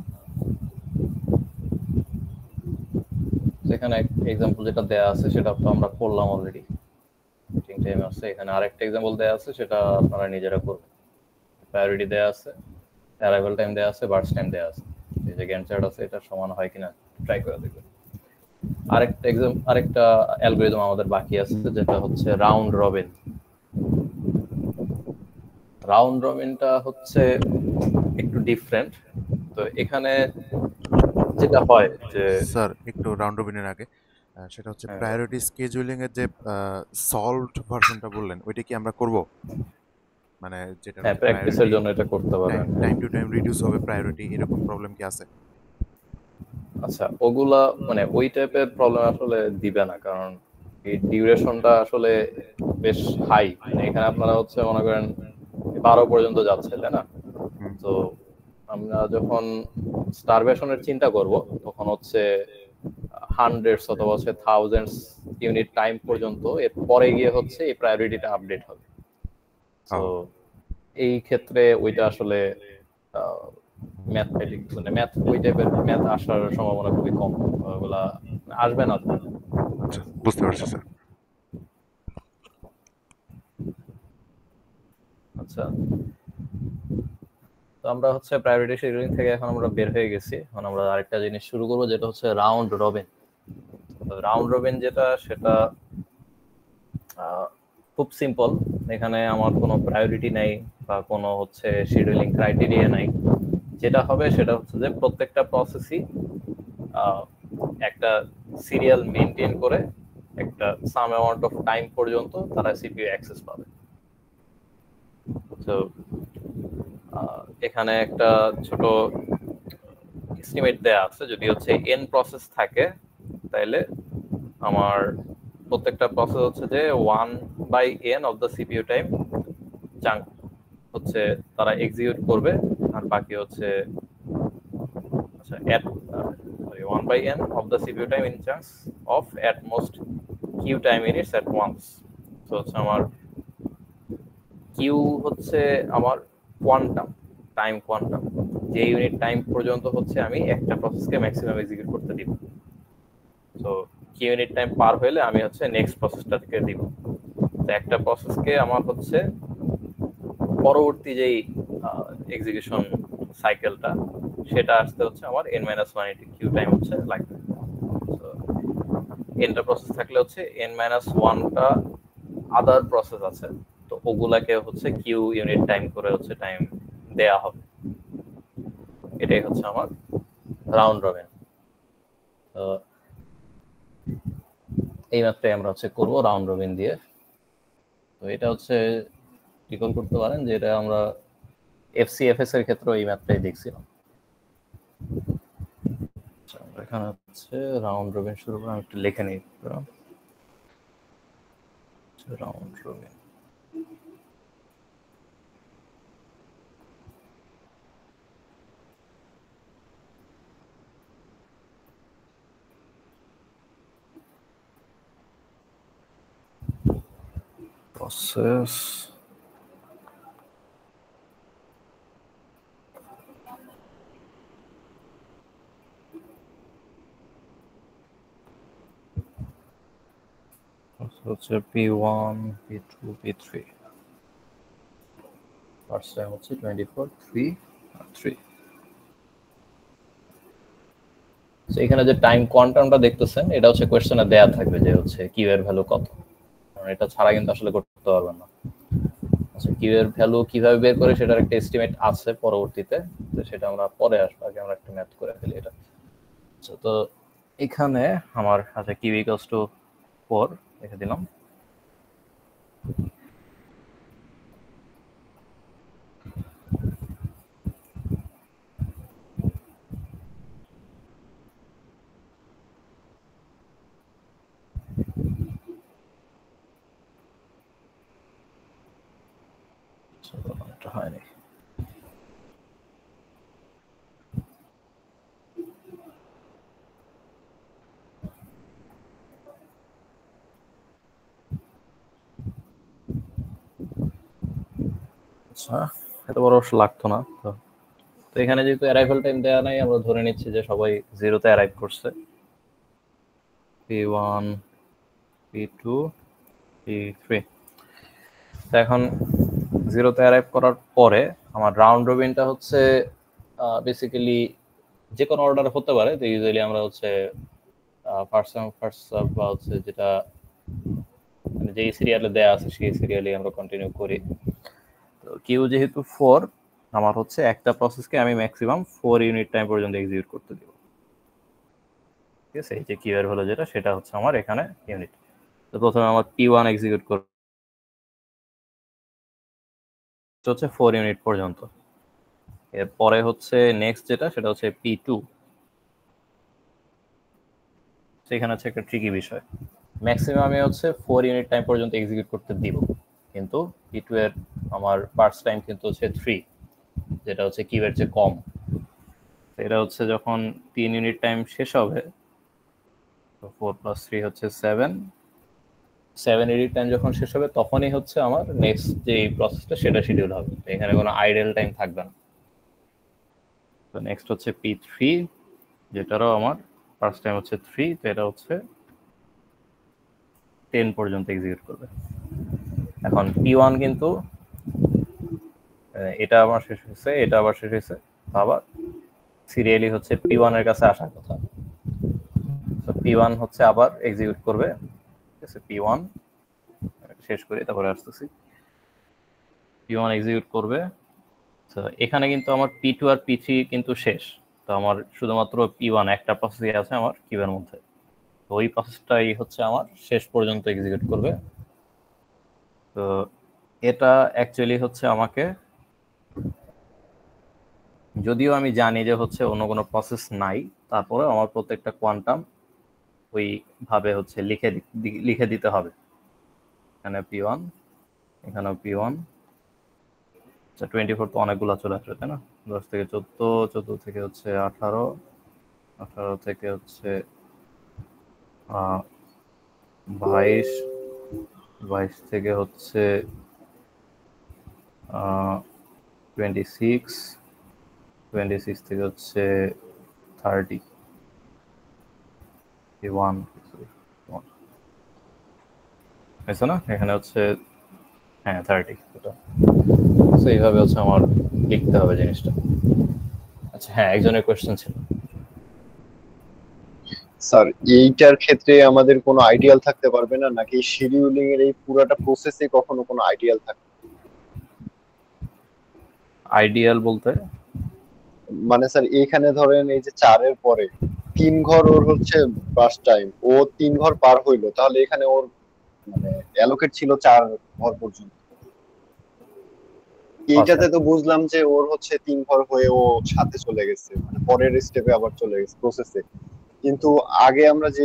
এখানে এক্সাম্পল যেটা দেয়া আছে সেটা তো আমরা করলাম অলরেডি, মিটিং টাইম আছে। এখানে আরেকটা এক্সাম্পল দেয়া আছে, সেটা আপনারা নিজেরা করবেন। প্রায়োরিটি দেয়া আছে, অ্যারাইভাল টাইম দেয়া আছে, বার্স্ট টাইম দেয়া আছে। এই যে গ্যান্ট চার্ট আছে, এটা সমান হয় কিনা ট্রাই করে দেখবেন। আরেকটা অ্যালগরিদম আমাদের বাকি আছে, যেটা হচ্ছে রাউন্ড রবিন। রাউন্ড রবিনটা হচ্ছে একটু ডিফারেন্ট। তো এখানে যেটা হয় যে, স্যার একটু রাউন্ড রবিনের আগে সেটা হচ্ছে প্রায়োরিটি স্কেজুলিং এর যে সলভড ভার্সনটা বললেন, ওইটা কি আমরা করব? মানে যেটা হ্যাঁ, প্র্যাকটিসের জন্য এটা করতে পারবেন। টাইম টু টাইম রিডিউস হবে প্রায়োরিটি, এরকম প্রবলেম কি আছে? আচ্ছা, ওগুলা মানে ওই টাইপের প্রবলেম আসলে দিবে না, কারণ এই ডিউরেশনটা আসলে বেশ হাই। মানে এখানে আপনারা হচ্ছে মনে করেন 12 পর্যন্ত যাচ্ছে, তাই না? তো আমরা যখন স্টারভেশনের চিন্তা করব, তখন হচ্ছে হান্ড্রেডস অথবা হচ্ছে থাউজেন্ডস ইউনিট টাইম পর্যন্ত, এর পরে গিয়ে হচ্ছে এই প্রায়োরিটিটা আপডেট হবে। তো এই ক্ষেত্রে ওইটা আসলে ম্যাথমেটিক মানে ম্যাথ ওই টাইপের ম্যাথ আসার সম্ভাবনা খুবই কম, ওগুলা আসবে না। বুঝতে পারছি স্যার। আচ্ছা, তো আমরা হচ্ছে প্রায়োরিটি শিডিউলিং থেকে এখন আমরা বের হয়ে গেছি। এখন আমরা আরেকটা জিনিস শুরু করবো, যেটা হচ্ছে রাউন্ড রবিন। রাউন্ড রবিন যেটা, সেটা খুব সিম্পল। এখানে আমার কোনো প্রায়োরিটি নাই বা কোনো হচ্ছে শিডিউলিং ক্রাইটেরিয়া নাই। যেটা হবে সেটা হচ্ছে যে প্রত্যেকটা প্রসেসই একটা সিরিয়াল মেনটেন করে একটা সাম অ্যামাউন্ট অফ টাইম পর্যন্ত তারা সিপিইউ অ্যাক্সেস পাবে। তো এখানে একটা ছোট এস্টিমেট দেয়া আছে, যদি হচ্ছে n প্রসেস থাকে, তাহলে আমার প্রত্যেকটা প্রসেস হচ্ছে যে 1/n of the CPU time chunk হচ্ছে তারা এক্সিকিউট করবে, আর বাকি হচ্ছে আচ্ছা at 1/n of the CPU time in chunks of at most q time units at once. তো হচ্ছে আমার q হচ্ছে আমার কোয়ান্টাম টাইম, কোয়ান্টাম যে ইউনিট টাইম পর্যন্ত হচ্ছে আমি একটা প্রসেসকে ম্যাক্সিমাম এক্সিকিউট করতে দিব। তো q ইউনিট টাইম পার হইলে আমি হচ্ছে নেক্সট প্রসেসটা থেকে দিব। তো একটা প্রসেসকে আমার হচ্ছে পরবর্তী যেই এক্সিকিউশন সাইকেলটা, সেটা আসতে হচ্ছে আমার n-1 কিউ টাইম হচ্ছে লাগবে। তো nটা প্রসেস থাকলে হচ্ছে n-1টা আদার প্রসেস আছে, তো ওগুলাকে হচ্ছে কিউ ইউনিট টাইম করে হচ্ছে টাইম দেয়া হবে। এটাই হচ্ছে আমার রাউন্ড রবিন। তো এই ম্যাথটাই আমরা হচ্ছে করবো রাউন্ড রবিন দিয়ে। তো এটা হচ্ছে রিকল করতে পারেন যে এটা আমরা এফসিএফএস এর ক্ষেত্রে এই ম্যাথটাই দেখছিলাম। এখানে হচ্ছে রাউন্ড রবিন শুরু করে আমি একটু লিখে নিই। রাউন্ড রবিন প্রসেস হচ্ছে P1 P2 P3 first time হচ্ছে 24 3 3। তো এখানে যে টাইম কোয়ান্টামটা দেখতেছেন, এটা হচ্ছে কোশ্চেনে দেয়া থাকবে যে হচ্ছে কিউ এর ভ্যালু কত, কারণ এটা ছাড়া কিন্তু আসলে করতে পারবেন না। আচ্ছা, কিউ এর ভ্যালু কিভাবে বের করে সেটার একটা এস্টিমেট আছে পরবর্তীতে, তো সেটা আমরা পরে আসবো, আগে আমরা একটা ম্যাথ করে ফেলি এটা। আচ্ছা, তো এখানে আমার আচ্ছা কিউ ইকুয়ালস টু 4 লিখে দিলাম। এটা হয়নি। আচ্ছা, এত বড় অবশ্য লাগতো না। তো এখানে যেহেতু অ্যারাইভাল টাইম দেওয়া নাই, আমরা ধরে নিচ্ছি যে সবাই 0-তে অ্যারাইভ করছে। P1, P2, P3। তো এখন 0-তে অ্যারাইভ করার পরে আমার রাউন্ড রবিনটা হচ্ছে বেসিক্যালি যে কোনো অর্ডার হতে পারে। তো ইউজুয়ালি আমরা হচ্ছে ফার্স্ট কাম ফার্স্ট সার্ভ বা হচ্ছে যেটা মানে যেই সিরিয়ালে দেয়া আছে সেই সিরিয়ালে আমরা কন্টিনিউ করি। তো কিউ যেহেতু 4, আমার হচ্ছে একটা প্রসেসকে আমি ম্যাক্সিমাম 4 ইউনিট টাইম পর্যন্ত এক্সিকিউট করতে দিব। ঠিক আছে, এই যে কিউ এর হলো যেটা, সেটা হচ্ছে আমার এখানে ইউনিট। তো প্রথমে আমার P1 এক্সিকিউট করতে হচ্ছে 4 ইউনিট পর্যন্ত। এরপরে হচ্ছে নেক্সট যেটা, সেটা হচ্ছে P2। সেখানে হচ্ছে একটা ট্রিকি বিষয়, ম্যাক্সিমাম আমি হচ্ছে 4 ইউনিট টাইম পর্যন্ত এক্সিকিউট করতে দিব, কিন্তু P2 এর আমার পার্স টাইম কিন্তু হচ্ছে 3, যেটা হচ্ছে কিউ এর চেয়ে কম। এটা হচ্ছে যখন 3 ইউনিট টাইম শেষ হবে, তো 4 + 3 হচ্ছে 7 ইউনিট টাইম যখন শেষ হবে, তখনই হচ্ছে আমার নেক্সট যে প্রসেসটা সেটা শিডিউল হবে। এখানে কোনো আইডল টাইম থাকবে না। তো নেক্সট হচ্ছে P3, যেটারও আমার ফার্স্ট টাইম হচ্ছে 3, তো এটা হচ্ছে 10 পর্যন্ত এক্সিকিউট করবে। এখন P1 কিন্তু এটা আমার শেষ হয়েছে, এটা আবার শেষ হয়েছে, আবার সিরিয়ালি হচ্ছে P1 এর কাছে আসার কথা। তো P1 হচ্ছে আবার এক্সিকিউট করবে। ঠিক আছে, P1 শেষ করি, তারপরে আসতেছি। P1 এক্সিকিউট করবে। তো এখানে কিন্তু আমার P2 আর P3 কিন্তু শেষ। তো আমার শুধুমাত্র P1 একটা প্রসেসই আছে আমার কিউবের মধ্যে। তো ওই প্রসেসটাই হচ্ছে আমার শেষ পর্যন্ত এক্সিকিউট করবে। তো এটা অ্যাকচুয়ালি হচ্ছে আমাকে, যদিও আমি জানি যে হচ্ছে অন্য কোনো প্রসেস নাই, তারপরে আমার প্রত্যেকটা কোয়ান্টাম ওইভাবে হচ্ছে লিখে দিতে হবে। এখানে P1, এখানেও P1। আচ্ছা, 24 তো অনেকগুলো চলে আসবে, তাই না? 10 থেকে 14, 14 থেকে হচ্ছে 18, 18 থেকে হচ্ছে 22, 22 থেকে হচ্ছে 26, 26 থেকে হচ্ছে 30, 1 হয়েছে না? এখানে হচ্ছে হ্যাঁ 30। তো এইভাবে হচ্ছে আমার লিখতে হবে জিনিসটা। আচ্ছা হ্যাঁ, একজনের কোয়েশ্চেন ছিল। স্যার, এইটার ক্ষেত্রে আমাদের কোনো আইডিয়াল থাকতে পারবে না, নাকি শিডিউলিং এর এই পুরোটা প্রসেসে কখনো কোনো আইডিয়াল থাকবে? আইডিয়াল বলতে মানে স্যার, এইখানে ধরেন এই যে 4 এর পরে 3 ঘর ওর হচ্ছে বাস টাইম, ও 3 ঘর পার হইলো, তাহলে এখানে ওর মানে অ্যালোকেট ছিল 4 ঘর পর্যন্ত। এইটাতে তো বুঝলাম যে ওর হচ্ছে 3 ঘর হয়ে ও সাথে চলে গেছে, মানে পরের স্টেপে আবার চলে গেছে প্রসেসে। কিন্তু আগে আমরা যে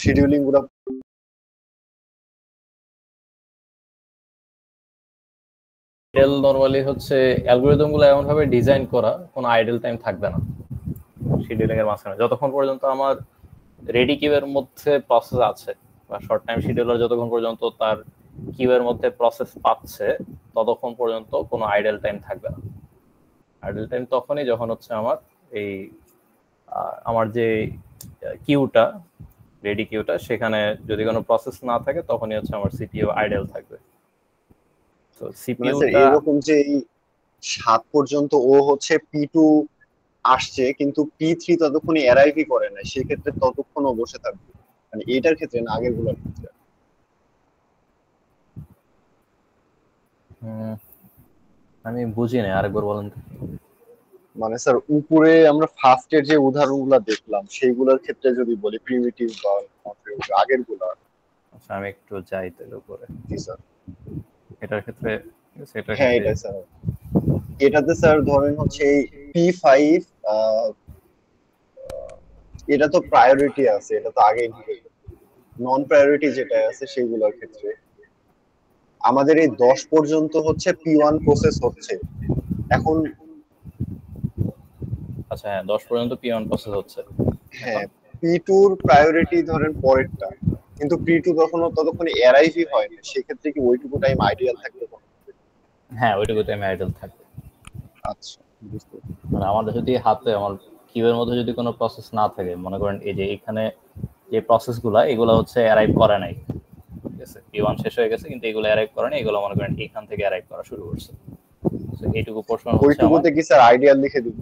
শিডিউলিং গুলো নরমালি হচ্ছে অ্যালগরিদম গুলো এমন ভাবে ডিজাইন করা, কোনো আইডল টাইম থাকবে না শিডিউলিং এর মাঝখানে, যতক্ষণ পর্যন্ত আমার রেডি কিউয়ের মধ্যে প্রসেস আছে, বা শর্ট টাইম শিডিউলার যতক্ষণ পর্যন্ত তার কিউয়ের মধ্যে প্রসেস পাচ্ছে, ততক্ষণ পর্যন্ত কোনো আইডল টাইম থাকবে না। আইডল টাইম তখনই যখন হচ্ছে আমার এই আমার যে কিউটা, রেডি কিউটা, সেখানে যদি কোনো প্রসেস না থাকে, তখনই হচ্ছে আমার সিপিইউ আইডল থাকবে। তো মানে স্যার সিপিইউটা এরকম যে এই 7 পর্যন্ত ও হচ্ছে P2 আসছে, কিন্তু P3 ততক্ষণই অ্যারাইভই করে না, সেক্ষেত্রে ততক্ষণ ও বসে থাকবে, মানে এটার ক্ষেত্রে না আগের গুলোর ক্ষেত্রে? আমি বুঝি না, আরেকবার বলেন তো। মানে স্যার, উপরে আমরা ফার্স্ট এর যে উদাহরণগুলো দেখলাম সেইগুলোর ক্ষেত্রে যদি বলি, প্রিমিটিভ বা আগের গুলা। আচ্ছা, আমি একটু যাই তাহলে উপরে। জি স্যার। এটার ক্ষেত্রে হ্যাঁ, এটা স্যার, এটাতে স্যার ধরেন হচ্ছে এই P5, এটা তো প্রায়োরিটি আছে, এটা তো আগেই ঢুকে গেছে। নন প্রায়োরিটি যেটা আছে সেইগুলোর ক্ষেত্রে আমাদের এই 10 পর্যন্ত হচ্ছে P1 প্রসেস হচ্ছে এখন। আচ্ছা হ্যাঁ, 10 পর্যন্ত P1 প্রসেস হচ্ছে। হ্যাঁ, P2 র প্রায়োরিটি ধরেন পরেরটা, কিন্তু P2 ততক্ষণ অ্যারাইভই হয় না, সেক্ষেত্রে কি ওইটুকু টাইম আইডিয়াল থাকবে? হ্যাঁ, ওইটুকু টাইম আইডল থাকবে। আচ্ছা, বুঝতে মানে আমাদের যদি হাতে আমার কিউয়ের মধ্যে যদি কোনো প্রসেস না থাকে, মনে করেন এই যে এখানে যে প্রসেসগুলো এগুলো হচ্ছে অ্যারাইভ করে নাই, ঠিক আছে, P1 শেষ হয়ে গেছে কিন্তু এগুলো অ্যারাইভ করে নাই, এগুলো মনে করেন এখান থেকে অ্যারাইভ করা শুরু করছে। এইটুকু পোর্শন হচ্ছে আমার, ওইটুকুতে কি স্যার আইডিয়াল লিখে দিব?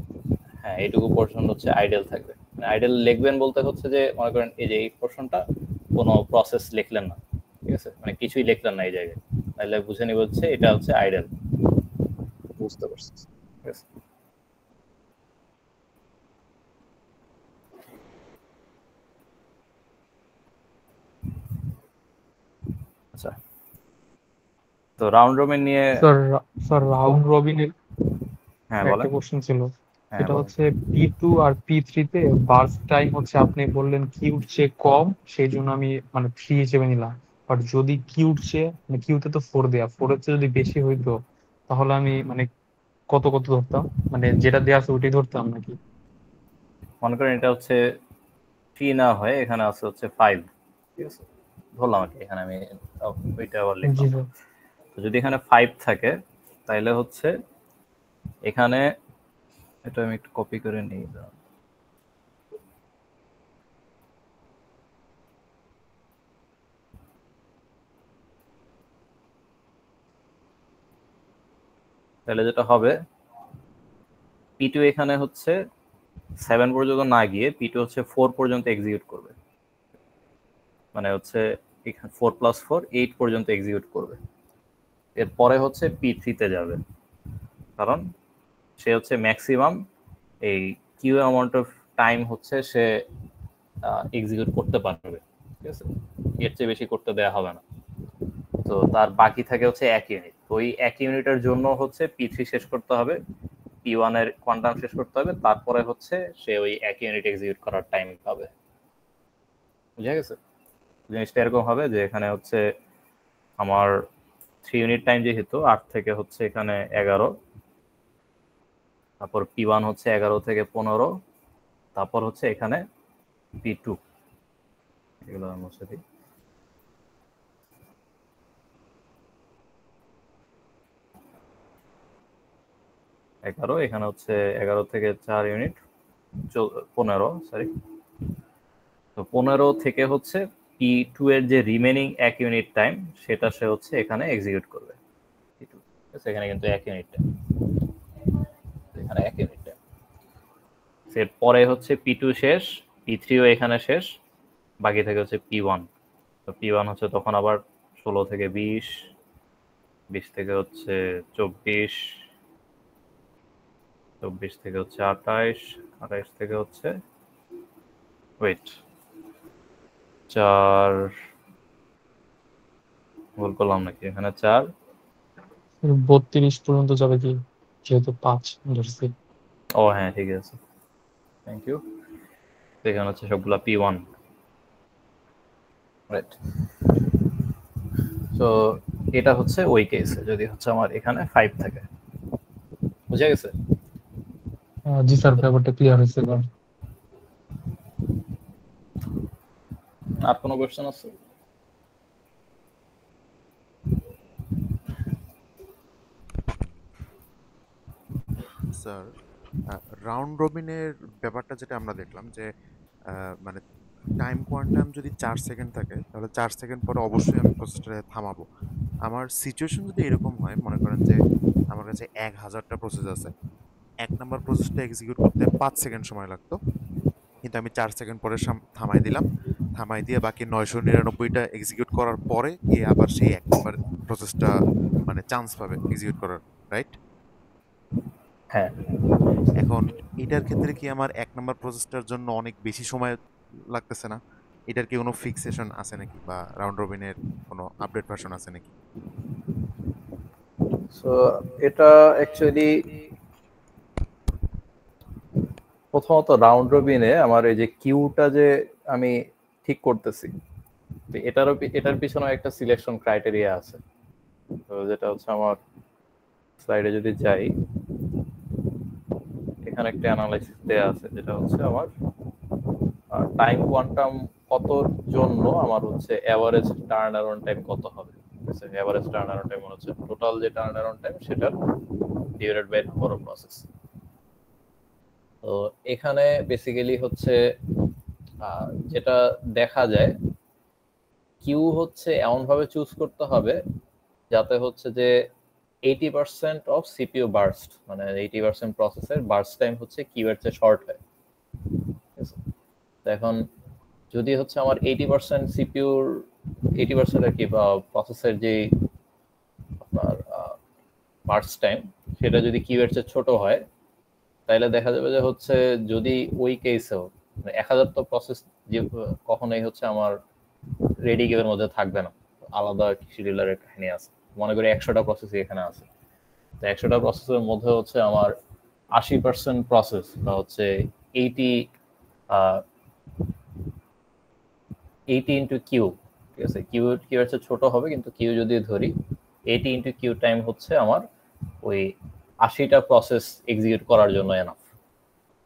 হ্যাঁ এইটুকু পোর্শন হচ্ছে আইডিয়াল থাকবে। মানে আইডিয়াল লিখবেন বলতে হচ্ছে যে মনে করেন এই যে এই পোর্শনটা কোনো প্রসেস লিখলেন না, ঠিক আছে, মানে কিছুই লিখলেন না এই জায়গায়, তাহলে বুঝে নিব হচ্ছে এটা হচ্ছে আইডিয়াল। বুঝতে পারছি। ঠিক আছে। আচ্ছা, তো রাউন্ড রবিন নিয়ে স্যার রাউন্ড রবিনের হ্যাঁ একটা বলেন। কোশ্চেন ছিল, হ্যাঁ সেটা বলেন। হচ্ছে P2 আর P3 তে বার্স্ট টাইম হচ্ছে আপনি বললেন কিউর চেয়ে কম, সেই জন্য আমি মানে 3 হিসেবে নিলাম। বাট যদি কিউর চেয়ে মানে কিউতে তো 4 দেয়া, 4 এর চেয়ে যদি বেশি হইতো তাহলে আমি মানে কত ধরতাম, মানে যেটা দেয়া আছে ওইটাই ধরতাম নাকি? মনে করেন এটা হচ্ছে 3 না হয় এখানে আছে হচ্ছে 5, ঠিক আছে, ধরলাম আর কি, এখানে আমি ওইটা আবার জি লিখলাম। স্যার। তো যদি এখানে 5 থাকে তাহলে হচ্ছে এখানে, এটা আমি একটু কপি করে নিই, তাহলে যেটা হবে P2 এখানে হচ্ছে 7 পর্যন্ত না গিয়ে P2 হচ্ছে 4 পর্যন্ত এক্সিকিউট করবে, মানে হচ্ছে 4 + 4 8 পর্যন্ত এক্সিকিউট করবে। এরপরে হচ্ছে P3 তে যাবে, কারণ সে হচ্ছে ম্যাক্সিমাম এই কিউ অ্যামাউন্ট অফ টাইম হচ্ছে সে এক্সিকিউট করতে পারবে, ঠিক আছে, এর চেয়ে বেশি করতে দেওয়া হবে না। তো তার বাকি থাকে হচ্ছে 1 ইউনিট, তো ওই 1 ইউনিটের জন্য হচ্ছে P3 শেষ করতে হবে, P1 এর কোয়ান্টাম শেষ করতে হবে, তারপরে হচ্ছে সে ওই 1 ইউনিট এক্সিকিউট করার টাইম পাবে। বুঝা গেছে? জিনিসটা এরকম হবে যে এখানে হচ্ছে আমার 3 ইউনিট টাইম যেহেতু 8 থেকে হচ্ছে এখানে 11, তারপর P1 হচ্ছে 11 থেকে 15, তারপর হচ্ছে এখানে P2, এগুলো আমি মুছে দিই। এখানে হচ্ছে 11 থেকে 4 ইউনিট 15, সরি, তো 15 থেকে হচ্ছে P2 এর যে রিমেনিং 1 ইউনিট টাইম সেটা সে হচ্ছে এখানে এক্সিকিউট করবে। P2, ঠিক আছে, এখানে কিন্তু 1 ইউনিট টাইম, এখানে 1 ইউনিট টাইম। এরপরে হচ্ছে P2 শেষ, P3 ও এখানে শেষ, বাকি থেকে হচ্ছে P1। তো P1 হচ্ছে তখন আবার 16 থেকে 20, 20 থেকে হচ্ছে 24, 24 থেকে হচ্ছে 28, 28 থেকে হচ্ছে ওয়েট 4, ভুল করলাম নাকি, এখানে 4, 32 পর্যন্ত যাবে কি, যেহেতু 5 ধরছি। ও হ্যাঁ ঠিক আছে, থ্যাংক ইউ। এখানে হচ্ছে সবগুলা P1, রাইট। তো এটা হচ্ছে ওই কেসে যদি হচ্ছে আমার এখানে 5 থাকে। বুঝা গেছে? জি স্যার, ব্যাপারটা ক্লিয়ার হয়েছে এবার। আর কোনো কোশ্চেন আছে? স্যার রাউন্ড রবিনের ব্যাপারটা যেটা আমরা দেখলাম যে মানে টাইম কোয়ান্টাম যদি 4 সেকেন্ড থাকে তাহলে 4 সেকেন্ড পরে অবশ্যই আমি প্রসেসটা থামাবো। আমার সিচুয়েশন যদি এরকম হয়, মনে করেন যে আমার কাছে 1000টা প্রসেস আছে, 1 নাম্বার প্রসেসটা এক্সিকিউট করতে 5 সেকেন্ড সময় লাগতো, কিন্তু আমি 4 সেকেন্ড পরে থামাই দিলাম, থামাই দিয়ে বাকি 999টা এক্সিকিউট করার পরে গিয়ে আবার সেই 1 নাম্বার প্রসেসটা মানে চান্স পাবে এক্সিকিউট করার, রাইট? হ্যাঁ। এখন এটার ক্ষেত্রে কি আমার 1 নাম্বার প্রসেসটার জন্য অনেক বেশি সময় লাগতেছে না? এটার কি কোনো ফিক্সেশন আছে নাকি, বা রাউন্ড রবিনের কোনো আপডেট ভার্সন আছে নাকি? সো এটা অ্যাকচুয়ালি প্রথমত রাউন্ড রবিনে আমার এই যে কিউটা যে আমি ঠিক করতেছি, এটার পিছনে একটা সিলেকশন ক্রাইটেরিয়া আছে, তো যেটা হচ্ছে আমার স্লাইডে যদি যাই, এখানে একটা অ্যানালাইসিস দেয়া আছে যেটা হচ্ছে আমার টাইম কোয়ান্টাম কতর জন্য আমার হচ্ছে এভারেজ টার্ন অ্যারাউন্ড টাইম কত হবে। এভারেজ টার্ন অ্যারাউন্ড টাইম হচ্ছে টোটাল যে টার্ন অ্যারাউন্ড টাইম সেটা divided by number of process. তো এখানে বেসিক্যালি হচ্ছে যেটা দেখা যায়, কিউ হচ্ছে এমন ভাবে চুজ করতে হবে যাতে হচ্ছে যে 80% অফ সিপিইউ বার্স্ট, মানে 80% প্রসেসের বার্স্ট টাইম হচ্ছে কিউ এর চেয়ে শর্ট হয়। এখন যদি হচ্ছে আমার 80% সিপিইউর 80% আর কি প্রসেসের যে আপনার বার্স্ট টাইম সেটা যদি কিউ এর চেয়ে ছোট হয়, তাহলে দেখা যাবে যে হচ্ছে যদি ওই কেসেও 1000 তো প্রসেস যে কখনোই হচ্ছে আমার রেডি কিউয়ের মধ্যে থাকবে না, আলাদা শিডিউলারের কাহিনী আছে। মনে করি 100টা প্রসেসই এখানে আছে, তো 100টা প্রসেসের মধ্যে হচ্ছে আমার 80% প্রসেস বা হচ্ছে 80 ইন্টু কিউ, ঠিক আছে, কিউ এর চেয়ে ছোট হবে, কিন্তু কিউ যদি ধরি 80 ইন্টু কিউ টাইম হচ্ছে আমার ওই 80টা প্রসেস এক্সিকিউট করার জন্য এনাফ।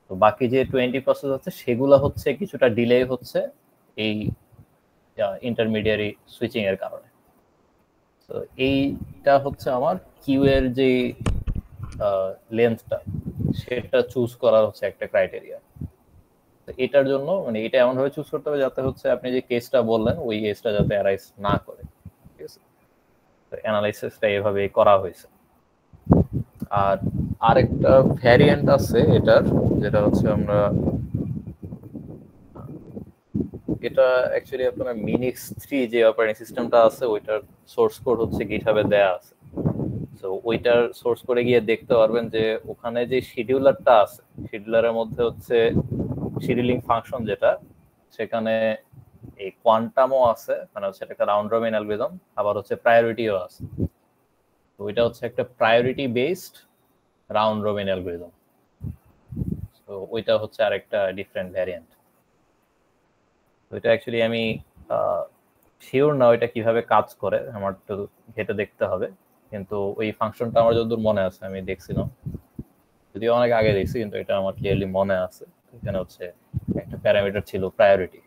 তো বাকি যে 20 প্রসেস আছে সেগুলো হচ্ছে কিছুটা ডিলে হচ্ছে এই ইন্টারমিডিয়ারি সুইচিং এর কারণে। তো এইটা হচ্ছে আমার কিউ এর যে লেন্থটা সেটা চুজ করার হচ্ছে একটা ক্রাইটেরিয়া। তো এটার জন্য মানে এটা এমন ভাবে চুজ করতে হবে যাতে হচ্ছে আপনি যে কেসটা বললেন ওই কেসটা যাতে অ্যারাইজ না করে, ঠিক আছে। তো অ্যানালাইসিসটা এভাবে করা হয়েছে। আর আরেকটা ভ্যারিয়েন্ট আছে এটার, যেটা হচ্ছে আমরা এটা অ্যাকচুয়ালি আপনার মিনিক্স 3 যে অপারেটিং সিস্টেমটা আছে ওইটার সোর্স কোড হচ্ছে গিটহাবে দেয়া আছে। তো ওইটার সোর্স কোডে গিয়ে দেখতে পারবেন যে ওখানে যে শিডিউলারটা আছে, শিডিউলারের মধ্যে হচ্ছে শিডিউলিং ফাংশন যেটা, সেখানে এই কোয়ান্টামও আছে, মানে হচ্ছে একটা রাউন্ড রবিন অ্যালগরিদম, আবার হচ্ছে প্রায়োরিটিও আছে। তো ওইটা হচ্ছে একটা priority based round robin algorithm. তো ওইটা হচ্ছে আরেকটা ডিফারেন্ট ভ্যারিয়েন্ট। ওইটা অ্যাকচুয়ালি আমি শিওর না ওইটা কিভাবে কাজ করে, আমার একটু ঘেটে দেখতে হবে, কিন্তু ওই ফাংশনটা আমার যতদূর মনে আছে আমি দেখছিলাম, যদিও অনেক আগে দেখছি, কিন্তু এটা আমার ক্লিয়ারলি মনে আছে। এখানে হচ্ছে একটা প্যারামিটার ছিল প্রায়োরিটি,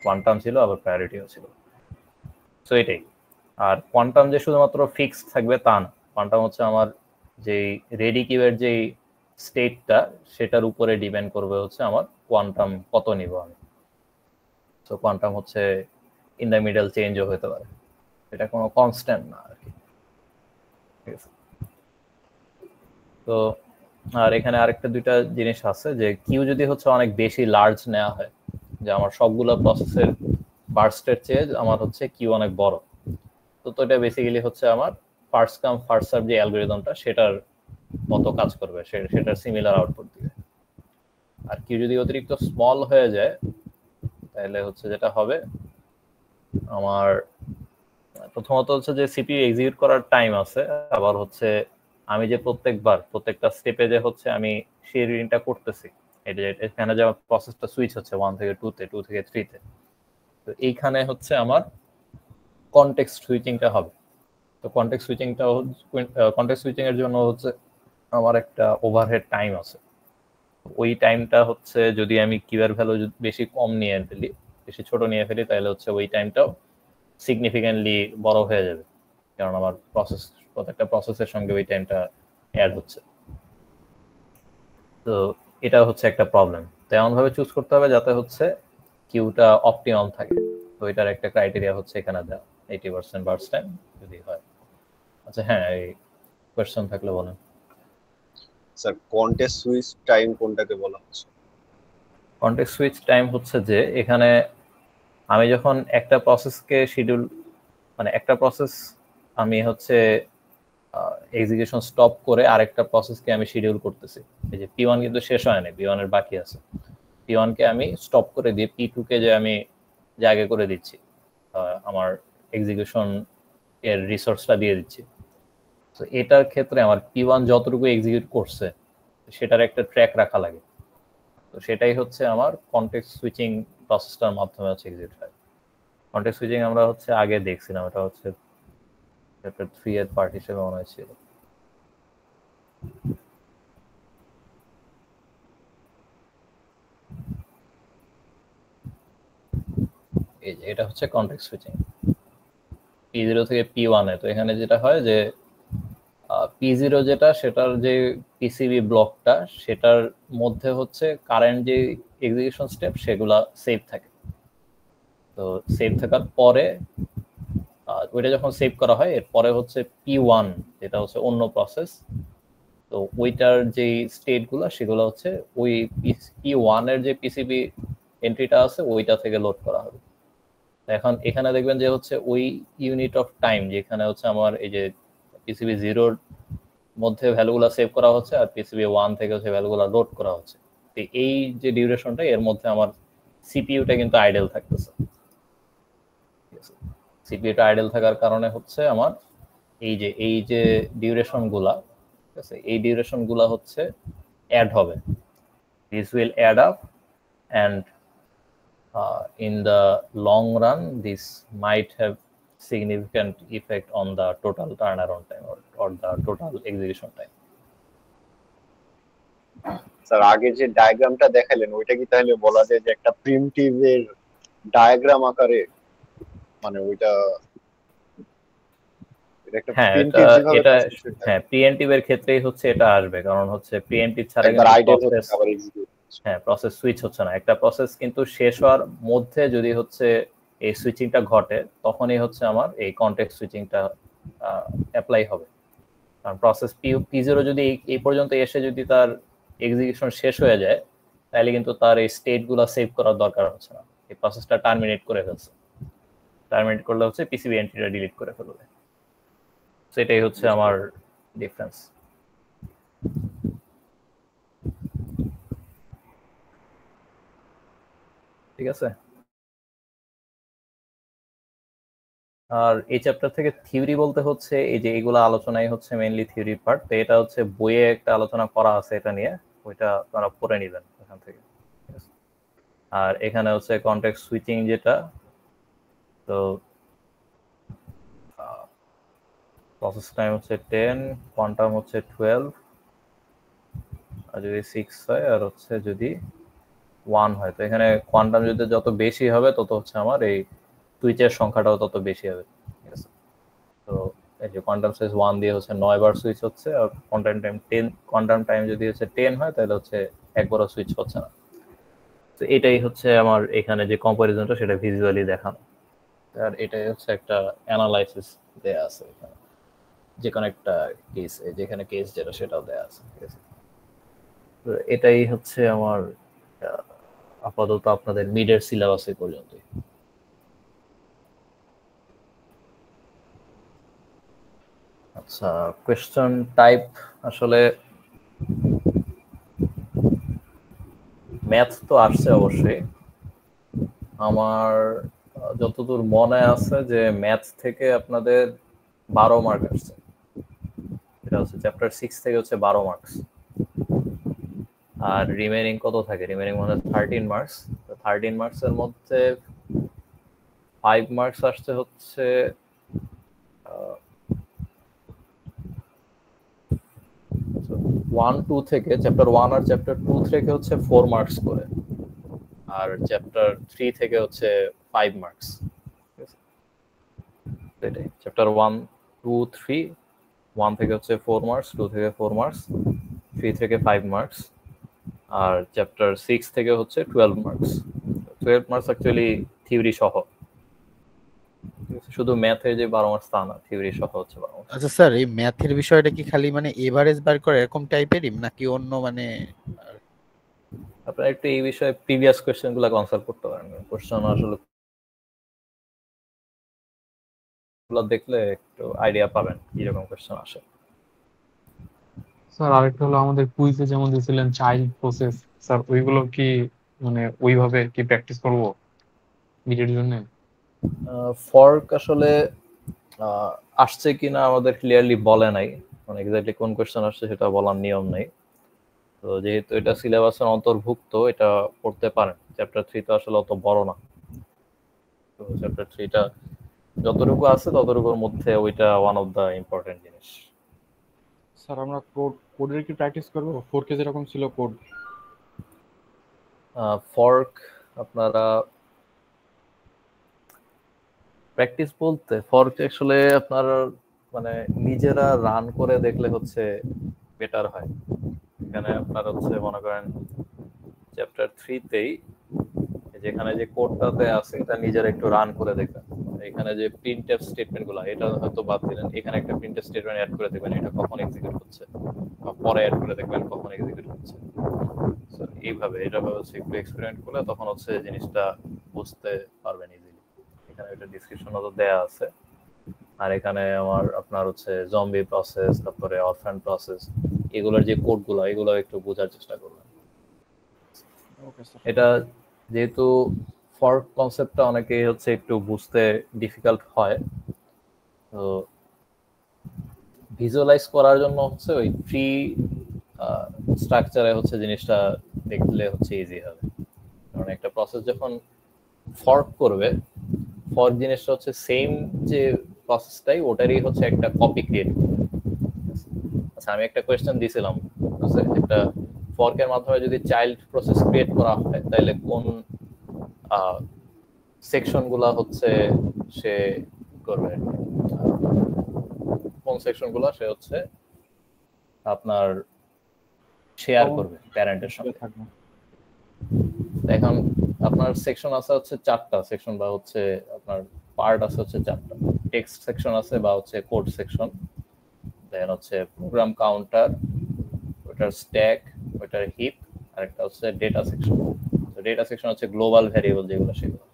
কোয়ান্টাম ছিল আবার প্রায়োরিটিও ছিল। সো এটাই। আর কোয়ান্টাম যে শুধুমাত্র ফিক্সড থাকবে তা না, কোয়ান্টাম হচ্ছে আমার যেই রেডি কিউয়ের যেই স্টেটটা সেটার উপরে ডিপেন্ড করবে হচ্ছে আমার কোয়ান্টাম কত নিব আমি। তো কোয়ান্টাম হচ্ছে ইন দ্য মিডল চেঞ্জও হতে পারে, এটা কোনো কনস্ট্যান্ট না আর কি, ঠিক আছে। তো আর এখানে আরেকটা দুইটা জিনিস আছে যে কিউ যদি হচ্ছে অনেক বেশি লার্জ নেওয়া হয়, যে আমার সবগুলো প্রসেসের বার্স্টের চেয়ে আমার হচ্ছে কিউ অনেক বড়, তো এটা বেসিক্যালি হচ্ছে আমার ফার্স্ট কাম ফার্স্ট সার্ভ যে অ্যালগরিদমটা সেটার মতো কাজ করবে, সেটার সিমিলার আউটপুট দিবে। আর কিউ যদি অতিরিক্ত স্মল হয়ে যায় তাহলে হচ্ছে যেটা হবে আমার প্রথমত হচ্ছে যে সিপিইউ এক্সিকিউট করার টাইম আছে, আবার হচ্ছে আমি যে প্রত্যেকটা স্টেপে যে হচ্ছে আমি শিডিউলিংটা করতেছি, এটা এখানে যে প্রসেসটা সুইচ হচ্ছে 1 থেকে 2 তে, 2 থেকে 3 তে, তো এইখানে হচ্ছে আমার কনটেক্সট সুইচিংটা হবে। তো কনটেক্সট সুইচিং এর জন্য হচ্ছে আমার একটা ওভারহেড টাইম আছে। ওই টাইমটা হচ্ছে যদি আমি কিউয়ের ভ্যালু বেশি কম নিয়ে ফেলি, বেশি ছোট নিয়ে ফেলি, তাহলে হচ্ছে ওই টাইমটাও সিগনিফিকেন্টলি বড় হয়ে যাবে, কারণ আমার প্রত্যেকটা প্রসেসের সঙ্গে ওই টাইমটা অ্যাড হচ্ছে। তো এটা হচ্ছে একটা প্রবলেম। তো এমন ভাবে চুজ করতে হবে যাতে হচ্ছে কিউটা অপটিমাম থাকে। তো এটার একটা ক্রাইটেরিয়া হচ্ছে এখানে দেওয়া 80% বার্স্ট টাইম যদি হয়। আচ্ছা হ্যাঁ, এই কোয়েশ্চেন থাকলে বলেন। স্যার কন্টেক্সট সুইচ টাইম কোনটাকে বলা হচ্ছে? কনটেক্সট সুইচ টাইম হচ্ছে যে এখানে আমি যখন একটা প্রসেসকে শিডিউল, মানে একটা প্রসেস আমি হচ্ছে এক্সিকিউশন স্টপ করে আরেকটা প্রসেসকে আমি শিডিউল করতেছি। এই যে P1 কিন্তু শেষ হয়নি, P1 এর বাকি আছে, P1 কে আমি স্টপ করে দিয়ে P2 কে যে আমি জায়গা করে দিচ্ছি, আমার এক্সিকিউশন এর রিসোর্সটা দিয়ে দিচ্ছি। তো এটার ক্ষেত্রে আমার P1 যতটুকু এক্সিকিউট করছে সেটার একটা ট্র্যাক রাখা লাগে। তো সেটাই হচ্ছে আমার কনটেক্সট সুইচিং প্রসেসটার মাধ্যমে হচ্ছে এক্সিকিউট হয়। কনটেক্সট সুইচিং আমরা হচ্ছে আগে দেখছিলাম, এটা হচ্ছে চ্যাপ্টার 3 এর পার্ট হিসেবে মনে হয়েছিল। এই যে এটা হচ্ছে কনটেক্সট সুইচিং P0 থেকে P1 এ। তো এখানে যেটা হয় যে P0 যেটা, সেটার যে পিসিবি ব্লকটা, সেটার মধ্যে হচ্ছে কারেন্ট যে এক্সিকিউশন স্টেপ সেগুলা সেভ থাকে। তো সেভ থাকার পরে ওইটা যখন সেভ করা হয়, এরপরে হচ্ছে P1, যেটা হচ্ছে অন্য প্রসেস। তো ওইটার যে স্টেটগুলো সেগুলো হচ্ছে ওই P1 এর যে পিসিবি এন্ট্রিটা আছে ওইটা থেকে লোড করা হবে। এখন এখানে দেখবেন যে হচ্ছে ওই ইউনিট অফ টাইম যেখানে হচ্ছে আমার এই যে পিসিবি 0-র মধ্যে ভ্যালুগুলো সেভ করা হচ্ছে আর পিসিবি 1 থেকে হচ্ছে ভ্যালুগুলো লোড করা হচ্ছে। তো এই যে ডিউরেশনটা, এর মধ্যে আমার সিপিইউটা কিন্তু আইডেল থাকতেছে। সিপিইউটা আইডেল থাকার কারণে হচ্ছে আমার এই যে ডিউরেশনগুলা, ঠিক আছে, এই ডিউরেশনগুলা হচ্ছে অ্যাড হবে। This will add up and in the long run this might have significant effect on the total turnaround time or the total execution time. Sir আগে যে ডায়াগ্রামটা দেখালেন ওইটা কি তাহলে বলা যায় যে একটা প্রিমিটিভের ডায়াগ্রাম আকারে, মানে ওইটা এটা একটা হ্যাঁ, প্রিমিটিভ যেভাবে এটা কাজ করছে হ্যাঁ প্রিএমটিভ এর ক্ষেত্রেই হচ্ছে এটা আসবে, কারণ হচ্ছে প্রিএমটিভ ছাড়া একবার কিন্তু আইডেল হচ্ছে প্রসেস, আবার এক্সিকিউট। হ্যাঁ প্রসেস সুইচ হচ্ছে না। একটা প্রসেস কিন্তু শেষ হওয়ার মধ্যে যদি হচ্ছে এই সুইচিংটা ঘটে, তখনই হচ্ছে আমার এই কনটেক্সট সুইচিংটা অ্যাপ্লাই হবে। কারণ প্রসেস P0 যদি এই পর্যন্ত এসে যদি তার এক্সিকিউশন শেষ হয়ে যায়, তাহলে কিন্তু তার এই স্টেটগুলো সেভ করার দরকার হচ্ছে না, এই প্রসেসটা টার্মিনেট করে ফেলছে। টার্মিনেট করলে হচ্ছে পিসিবি এন্ট্রিটা ডিলিট করে ফেলবে। সেটাই হচ্ছে আমার ডিফারেন্স। ঠিক আছে। আর এই চ্যাপ্টার থেকে থিওরি বলতে হচ্ছে এই যে এগুলো আলোচনাই হচ্ছে মেইনলি থিওরি পার্ট। তো এটা হচ্ছে বইয়ে একটা আলোচনা করা আছে এটা নিয়ে, ওইটা আপনারা পড়ে নেবেন এখান থেকে। আর এখানে হচ্ছে কনটেক্সট সুইচিং যেটা, তো প্রসেস টাইম হচ্ছে 10, কোয়ান্টাম হচ্ছে 12, আর যদি 6 হয় আর হচ্ছে যদি 1 হয়। তো এখানে কোয়ান্টাম যদি যত বেশি হবে তত হচ্ছে আমার এই সুইচের সংখ্যাটাও তত বেশি হবে। ঠিক আছে। তো এই যে কোয়ান্টাম সাইজ 1 দিয়ে হচ্ছে 9 বার সুইচ হচ্ছে, আর কোয়ান্টাম টাইম যদি হচ্ছে 10 হয় তাহলে হচ্ছে একবারও সুইচ হচ্ছে না। তো এটাই হচ্ছে আমার এখানে যে কম্পারিজনটা সেটা ভিজুয়ালি দেখানো। আর এটাই হচ্ছে একটা অ্যানালাইসিস দেয়া আছে এখানে, যে কোনো একটা কেস, যেখানে কেস যেটা সেটাও দেয়া আছে। ঠিক আছে। তো এটাই হচ্ছে আমার আপাতত আপনাদের মিডের সিলেবাসে পর্যন্ত। আচ্ছা, কোয়েশ্চন টাইপ আসলে ম্যাথ তো আসছে অবশ্যই। আমার যতদূর মনে আছে যে ম্যাথ থেকে আপনাদের 12 মার্ক আসছে। এটা হচ্ছে চ্যাপ্টার 6 থেকে হচ্ছে 12 মার্কস। আর রিমেইনিং কত থাকে? রিমেইনিং মানে 13 মার্কস। তো 13 মার্কসের মধ্যে 5 মার্কস আসছে হচ্ছে 1-2 থেকে, চ্যাপ্টার 1 আর চ্যাপ্টার 2 থেকে হচ্ছে 4 মার্কস করে, আর চ্যাপ্টার 3 থেকে হচ্ছে 5 মার্কস। এটাই চ্যাপ্টার 1, 2, 3, 1 থেকে হচ্ছে 4 মার্কস, 2 থেকে 4 মার্কস, 3 থেকে 5 মার্কস, আর চ্যাপ্টার 6 থেকে হচ্ছে 12 মার্কস। 12 মার্কস অ্যাকচুয়ালি থিওরি সহ, শুধু ম্যাথে যে 12 মার্কস তা না, থিওরি সহ হচ্ছে 12 মার্কস। আচ্ছা স্যার, এই ম্যাথের বিষয়টা কি খালি মানে এভারেজ বার করে এরকম টাইপেরই নাকি অন্য মানে? আপনারা একটু এই বিষয়ে প্রিভিয়াস কোশ্চেনগুলো কনসাল্ট করতে পারেন। কোশ্চেন আসলে দেখলে একটু আইডিয়া পাবেন কিরকম কোশ্চেন আসে। স্যার আরেকটা হলো আমাদের কুইজে যেমন দিয়েছিলেন চাইল্ড প্রসেস, স্যার ওইগুলো কি মানে ওইভাবে কি প্র্যাকটিস করব মিডের জন্য? ফর্ক আসলে আসছে কিনা আমাদের ক্লিয়ারলি বলে নাই, মানে এক্স্যাক্টলি কোন কোশ্চেন আসছে সেটা বলার নিয়ম নেই। তো যেহেতু এটা সিলেবাসের অন্তর্ভুক্ত, এটা পড়তে পারেন। চ্যাপ্টার 3 তো আসলে অত বড় না, তো চ্যাপ্টার 3টা যতটুকু আছে ততটুকুর মধ্যে ওইটা ওয়ান অফ দ্য ইম্পর্টেন্ট জিনিস। স্যার আমরা কোডের কি প্র্যাকটিস করবো? 4K যেরকম ছিল কোড। ফর্ক আপনারা প্র্যাকটিস বলতে ফর্ক আসলে আপনার মানে নিজেরা রান করে দেখলে হচ্ছে বেটার হয়। এখানে আপনার হচ্ছে মনে করেন চ্যাপ্টার 3তেই যেখানে যে কোডটাতে আছে এটা নিজেরা একটু রান করে দেখবেন। এখানে যে প্রিন্টএফ স্টেটমেন্ট গুলো এটা হয়তো বাদ দিলেন, এখানে একটা প্রিন্টএফ স্টেটমেন্ট অ্যাড করে দেখবেন এটা কখন এক্সিকিউট হচ্ছে, বা পরে অ্যাড করে দেখবেন কখন এক্সিকিউট হচ্ছে। সো এইভাবে এটা হচ্ছে একটু এক্সপেরিমেন্ট করলে তখন হচ্ছে জিনিসটা বুঝতে পারবেন ইজিলি। এখানে এটা ডিসক্রিপশনও তো দেয়া আছে। আর এখানে আমার আপনার হচ্ছে জম্বি প্রসেস, তারপরে অরফ্যান প্রসেস, এগুলোর যে কোডগুলো এগুলো একটু বোঝার চেষ্টা করবেন। Okay sir. এটা যেহেতু ফর্ক কনসেপ্টটা অনেকেই হচ্ছে একটু বুঝতে ডিফিকাল্ট হয়, তো ভিজুয়ালাইজ করার জন্য হচ্ছে ওই ট্রি স্ট্রাকচারে হচ্ছে জিনিসটা দেখলে হচ্ছে ইজি হবে। কারণ একটা প্রসেস যখন ফর্ক করবে, ফর্ক জিনিসটা হচ্ছে সেম যে প্রসেসটাই ওটারই হচ্ছে একটা কপি ক্রিয়েট করবে। আচ্ছা, আমি একটা কোয়েশ্চেন দিয়েছিলাম, একটা ফর্কের মাধ্যমে যদি চাইল্ড প্রসেস ক্রিয়েট করা হয় তাহলে কোন সেকশন গুলা হচ্ছে সে করবে, কোন সেকশন গুলা সে হচ্ছে আপনার শেয়ার করবে প্যারেন্টের সঙ্গে। এখন আপনার সেকশন আছে হচ্ছে 4টা সেকশন, বা হচ্ছে আপনার পার্ট আছে হচ্ছে 4টা। টেক্সট সেকশন আছে বা হচ্ছে কোড সেকশন, দেন হচ্ছে প্রোগ্রাম কাউন্টার, ওটার স্ট্যাক, ওটার হিপ, আর একটা হচ্ছে ডেটা সেকশন। তো ডেটা সেকশন হচ্ছে গ্লোবাল ভ্যারিয়েবল যেগুলো সেগুলো।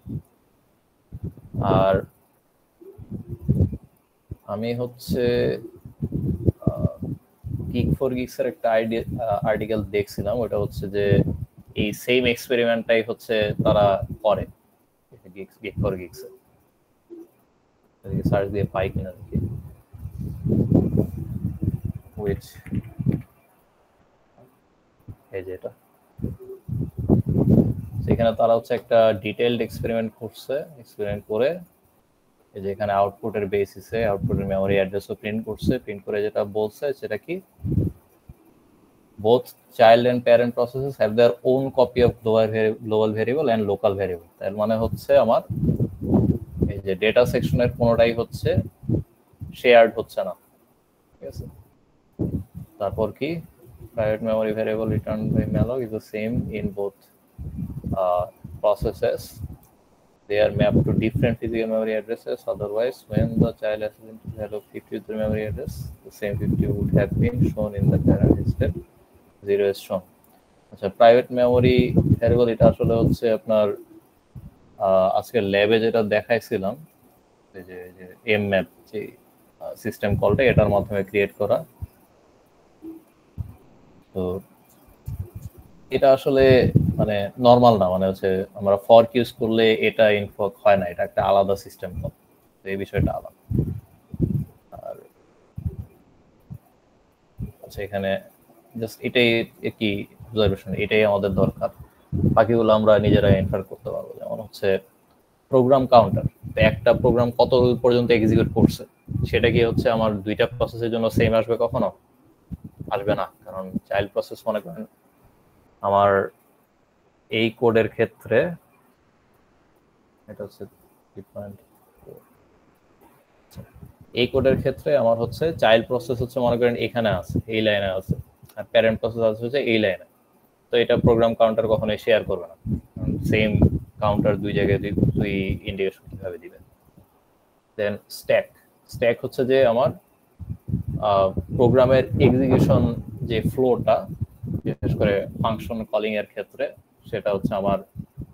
আর আমি হচ্ছে গিক ফর গিক্স এর একটা আর্টিকেল দেখছিলাম, ওটা হচ্ছে যে এই সেম এক্সপেরিমেন্টটাই হচ্ছে তারা করে গিক ফর গিক্স এ। সার্চ দিয়ে পাই কিনা দেখি, which এই যেটা সেখানে তারা হচ্ছে একটা ডিটেইলড এক্সপেরিমেন্ট করছে। এক্সপেরিমেন্ট করে এই যে এখানে আউটপুটের বেসিসে আউটপুটের মেমরি অ্যাড্রেসও প্রিন্ট করছে। প্রিন্ট করে যেটা বলছে সেটা কি, both child and parent processes have their own copy of global variable and local variable। তার মানে হচ্ছে আমার এই যে ডেটা সেকশনের কোনোটাই হচ্ছে শেয়ার্ড হচ্ছে না, ঠিক আছে। তারপর কি, private memory variable returned by malloc is the same in both processes. They are mapped to different physical memory addresses. Otherwise, when the child has been to value 50 with the memory address, the same 50 would have been shown in the parent instead 0 is shown। আচ্ছা, private memory variable এটা আসলে হচ্ছে আপনার আজকে ল্যাবে যেটা দেখাইছিলাম, এই যে এমম্যাপ যে সিস্টেম কলটা, এটার মাধ্যমে ক্রিয়েট করা। তো এটা আসলে মানে নরমাল না, মানে হচ্ছে আমরা ফর্ক ইউজ করলে এটা ইনফর্ক হয় না, এটা একটা আলাদা সিস্টেম কল, তো এই বিষয়টা আলাদা। আর আচ্ছা, এখানে জাস্ট এটাই কি অবজারভেশন, এটাই আমাদের দরকার, বাকিগুলো আমরা নিজেরাই এন্টার করতে পারবো। যেমন হচ্ছে প্রোগ্রাম কাউন্টার, একটা প্রোগ্রাম কত পর্যন্ত এক্সিকিউট করছে সেটা কি হচ্ছে আমার দুইটা প্রসেসের জন্য সেম আসবে? কখনো আসবে না, কারণ চাইল্ড প্রসেস মনে করেন আমার এই কোডের ক্ষেত্রে এটা হচ্ছে এই কোডের ক্ষেত্রে আমার হচ্ছে চাইল্ড প্রসেস হচ্ছে মনে করেন এখানে আছে, এই লাইনে আছে, আর প্যারেন্ট প্রসেস আছে হচ্ছে এই লাইনে। তো এটা প্রোগ্রাম কাউন্টার কখনোই শেয়ার করবে না, সেম কাউন্টার দুই জায়গায় দুই ইন্ডিকেশন কিভাবে দিবে। দেন স্ট্যাক হচ্ছে যে আমার প্রোগ্রামের এক্সিকিউশন যে ফ্লোটা, বিশেষ করে ফাংশন কলিং এর ক্ষেত্রে, সেটা হচ্ছে আমার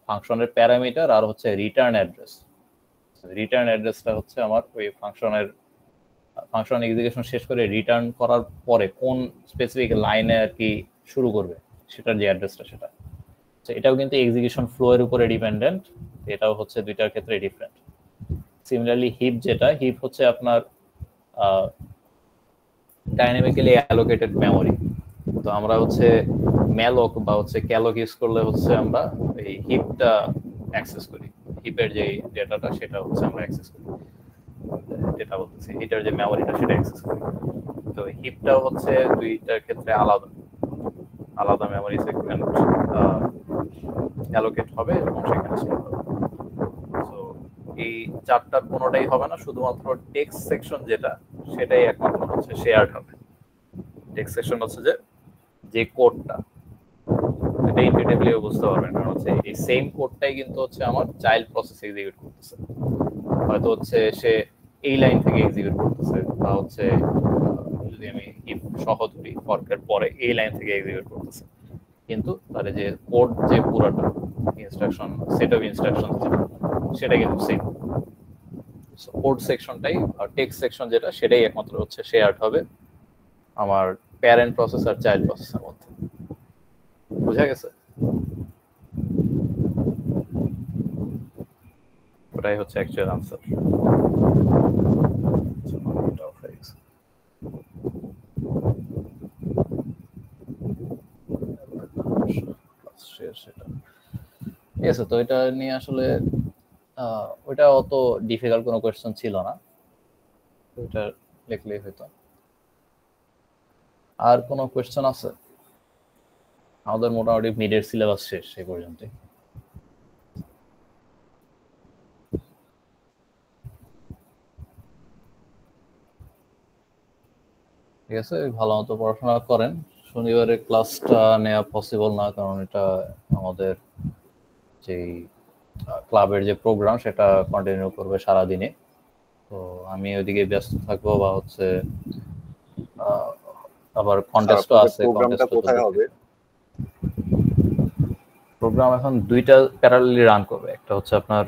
ফাংশনের প্যারামিটার আর হচ্ছে রিটার্ন অ্যাড্রেস। রিটার্ন অ্যাড্রেসটা হচ্ছে আমার ওই ফাংশন এক্সিকিউশন শেষ করে রিটার্ন করার পরে কোন স্পেসিফিক লাইনে আর কি শুরু করবে সেটার যে অ্যাড্রেসটা, সেটা এটাও কিন্তু এক্সিকিউশন ফ্লো এর উপরে ডিপেন্ডেন্ট। এটাও হচ্ছে দুইটার ক্ষেত্রে ডিফারেন্ট। সিমিলারলি হিপ হিপ হচ্ছে আপনার ডাইনামিক্যালি অ্যালোকেটেড মেমোরি। তো আমরা হচ্ছে ম্যালক বা হচ্ছে ক্যালক ইউজ করলে হচ্ছে আমরা এই হিপটা অ্যাক্সেস করি, হিপের যে ডেটাটা সেটা হচ্ছে আমরা অ্যাক্সেস করি। যেটা বলতেছি এটার যে মেমোরিটা সেটা অ্যাক্সেস করি। তো হিপটাও হচ্ছে দুইটার ক্ষেত্রে আলাদা আলাদা মেমোরি সেগমেন্ট অ্যালোকেট হবে এবং সেখানে স্টোর হবে। সো এই চারটার কোনোটাই হবে না, শুধুমাত্র টেক্সট সেকশন যেটা সেটাই একমাত্র হচ্ছে শেয়ার্ড হবে। টেক্সট সেকশন হচ্ছে যে কোডটা, এটা ইনটিউটিভলি বুঝতে পারবেন, কারণ হচ্ছে এই সেম কোডটাই কিন্তু হচ্ছে আমার চাইল্ড প্রসেস এক্সিকিউট করতেছে। হয়তো হচ্ছে সে এই লাইন থেকে এক্সিকিউট করতেছে, বা হচ্ছে যদি আমি ইফ সহ ধরি ফরকের পরে এই লাইন থেকে এক্সিকিউট করতেছে, কিন্তু তার যে কোড যে পুরোটা ইনস্ট্রাকশন সেট অফ ইনস্ট্রাকশন সেটা কিন্তু সেম। কোড সেকশনটাই আর টেক্সট সেকশন যেটা সেটাই একমাত্র হচ্ছে শেয়ার্ড হবে আমার প্যারেন্ট প্রসেস আর চাইল্ড প্রসেসের মধ্যে। বুঝা গেছে? ওটাই হচ্ছে অ্যাকচুয়াল আনসার। ঠিক আছে, তো এটা নিয়ে আসলে ওইটা অত ডিফিকাল্ট কোনো কোয়েশ্চেন ছিল না, ওইটা লিখলেই হয়তো। আর কোনো কোয়েশ্চেন আছে? আমাদের মোটামুটি মিডের সিলেবাস শেষ এই পর্যন্ত। ঠিক আছে, ভালো মতো পড়াশোনা করেন। শনিবারের ক্লাসটা নেওয়া পসিবল না, কারণ এটা আমাদের যেই ক্লাবের যে প্রোগ্রাম সেটা কন্টিনিউ করবে সারাদিনে। তো আমি ওইদিকে ব্যস্ত থাকবো, বা হচ্ছে আবার কন্টেস্টও আছে। প্রোগ্রামটা কোথায় হবে? প্রোগ্রাম এখন দুইটা প্যারালালি রান করবে, একটা হচ্ছে আপনার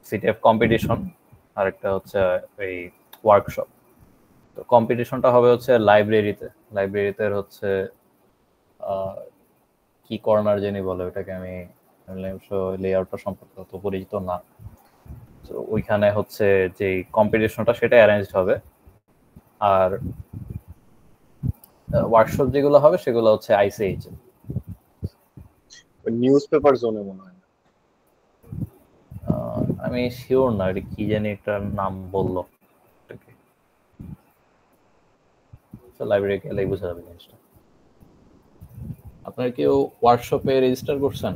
সিটিএফ কম্পিটিশন আর একটা হচ্ছে এই ওয়ার্কশপ। তো কম্পিটিশনটা হবে হচ্ছে লাইব্রেরিতে হচ্ছে কি কর্নার জানি বলে ওটাকে, আমি লেআউটটা সম্পর্কে অত পরিচিত না। তো ওইখানে হচ্ছে যে কম্পিটিশনটা সেটা অ্যারেঞ্জড হবে, আর ওয়ার্কশপ যেগুলো হবে সেগুলো হচ্ছে আইসিএইচ নিউজপেপার জোনে মনে হয়। আমি শিওর না, এটা কি জানি একটা নাম বললো, লাইব্রেরি গেলেই বোঝা যাবে জিনিসটা। আপনারা কেউ ওয়ার্কশপে রেজিস্টার করছেন?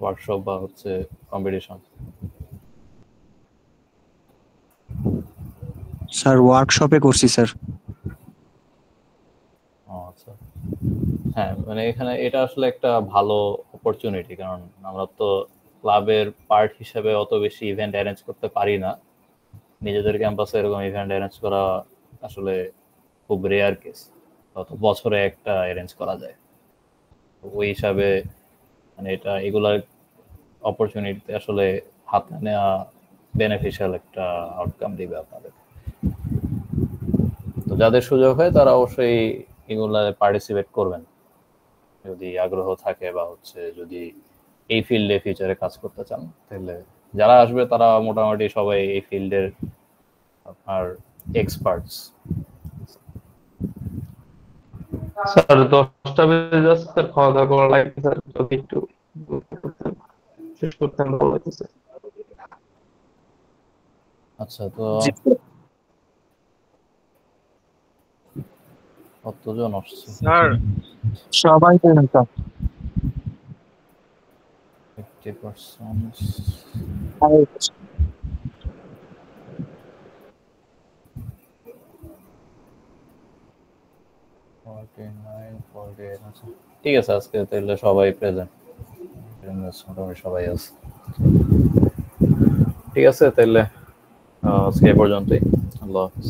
ওয়ার্কশপ বা হচ্ছে কম্পিটিশন? স্যার ওয়ার্কশপে করছি স্যার। আচ্ছা, হ্যাঁ, মানে এখানে এটা আসলে একটা ভালো অপরচুনিটি, কারণ আমরা তো ক্লাবের পার্ট হিসেবে অত বেশি ইভেন্ট অ্যারেঞ্জ করতে পারি না। নিজেদের ক্যাম্পাসে এরকম ইভেন্ট অ্যারেঞ্জ করা আসলে খুব রেয়ার কেস, অত বছরে একটা অ্যারেঞ্জ করা যায়। ওই হিসাবে মানে এগুলার অপরচুনিটিতে আসলে হাতে নেওয়া বেনিফিশিয়াল একটা আউটকাম দিবে আপনাদের। তো যাদের সুযোগ হয় তারা অবশ্যই এগুলা পার্টিসিপেট করবেন যদি আগ্রহ থাকে, বা হচ্ছে যদি এই ফিল্ডে ফিউচারে কাজ করতে চান। তাহলে যারা আসবে তারা মোটামুটি সবাই এই ফিল্ডের আপনার এক্সপার্টস। স্যার 10টা বেজে যাচ্ছে স্যার, খাওয়া দাওয়া করা লাগবে স্যার, যদি একটু শেষ করতে ভালো লাগছে। আচ্ছা, তো কতজন আসছে? স্যার সবাই জানেন স্যার 50%। ঠিক আছে, আজকে তাহলে সবাই প্রেজেন্ট, মোটামুটি সবাই আছে। ঠিক আছে, তাহলে আজকে এ পর্যন্তই। আল্লাহ হাফেজ।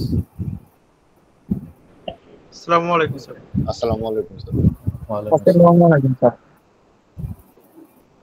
আসসালামু আলাইকুম স্যার। আসসালামু আলাইকুম স্যার। ওয়ালাইকুম আসসালাম। আসসালামু আলাইকুম স্যার।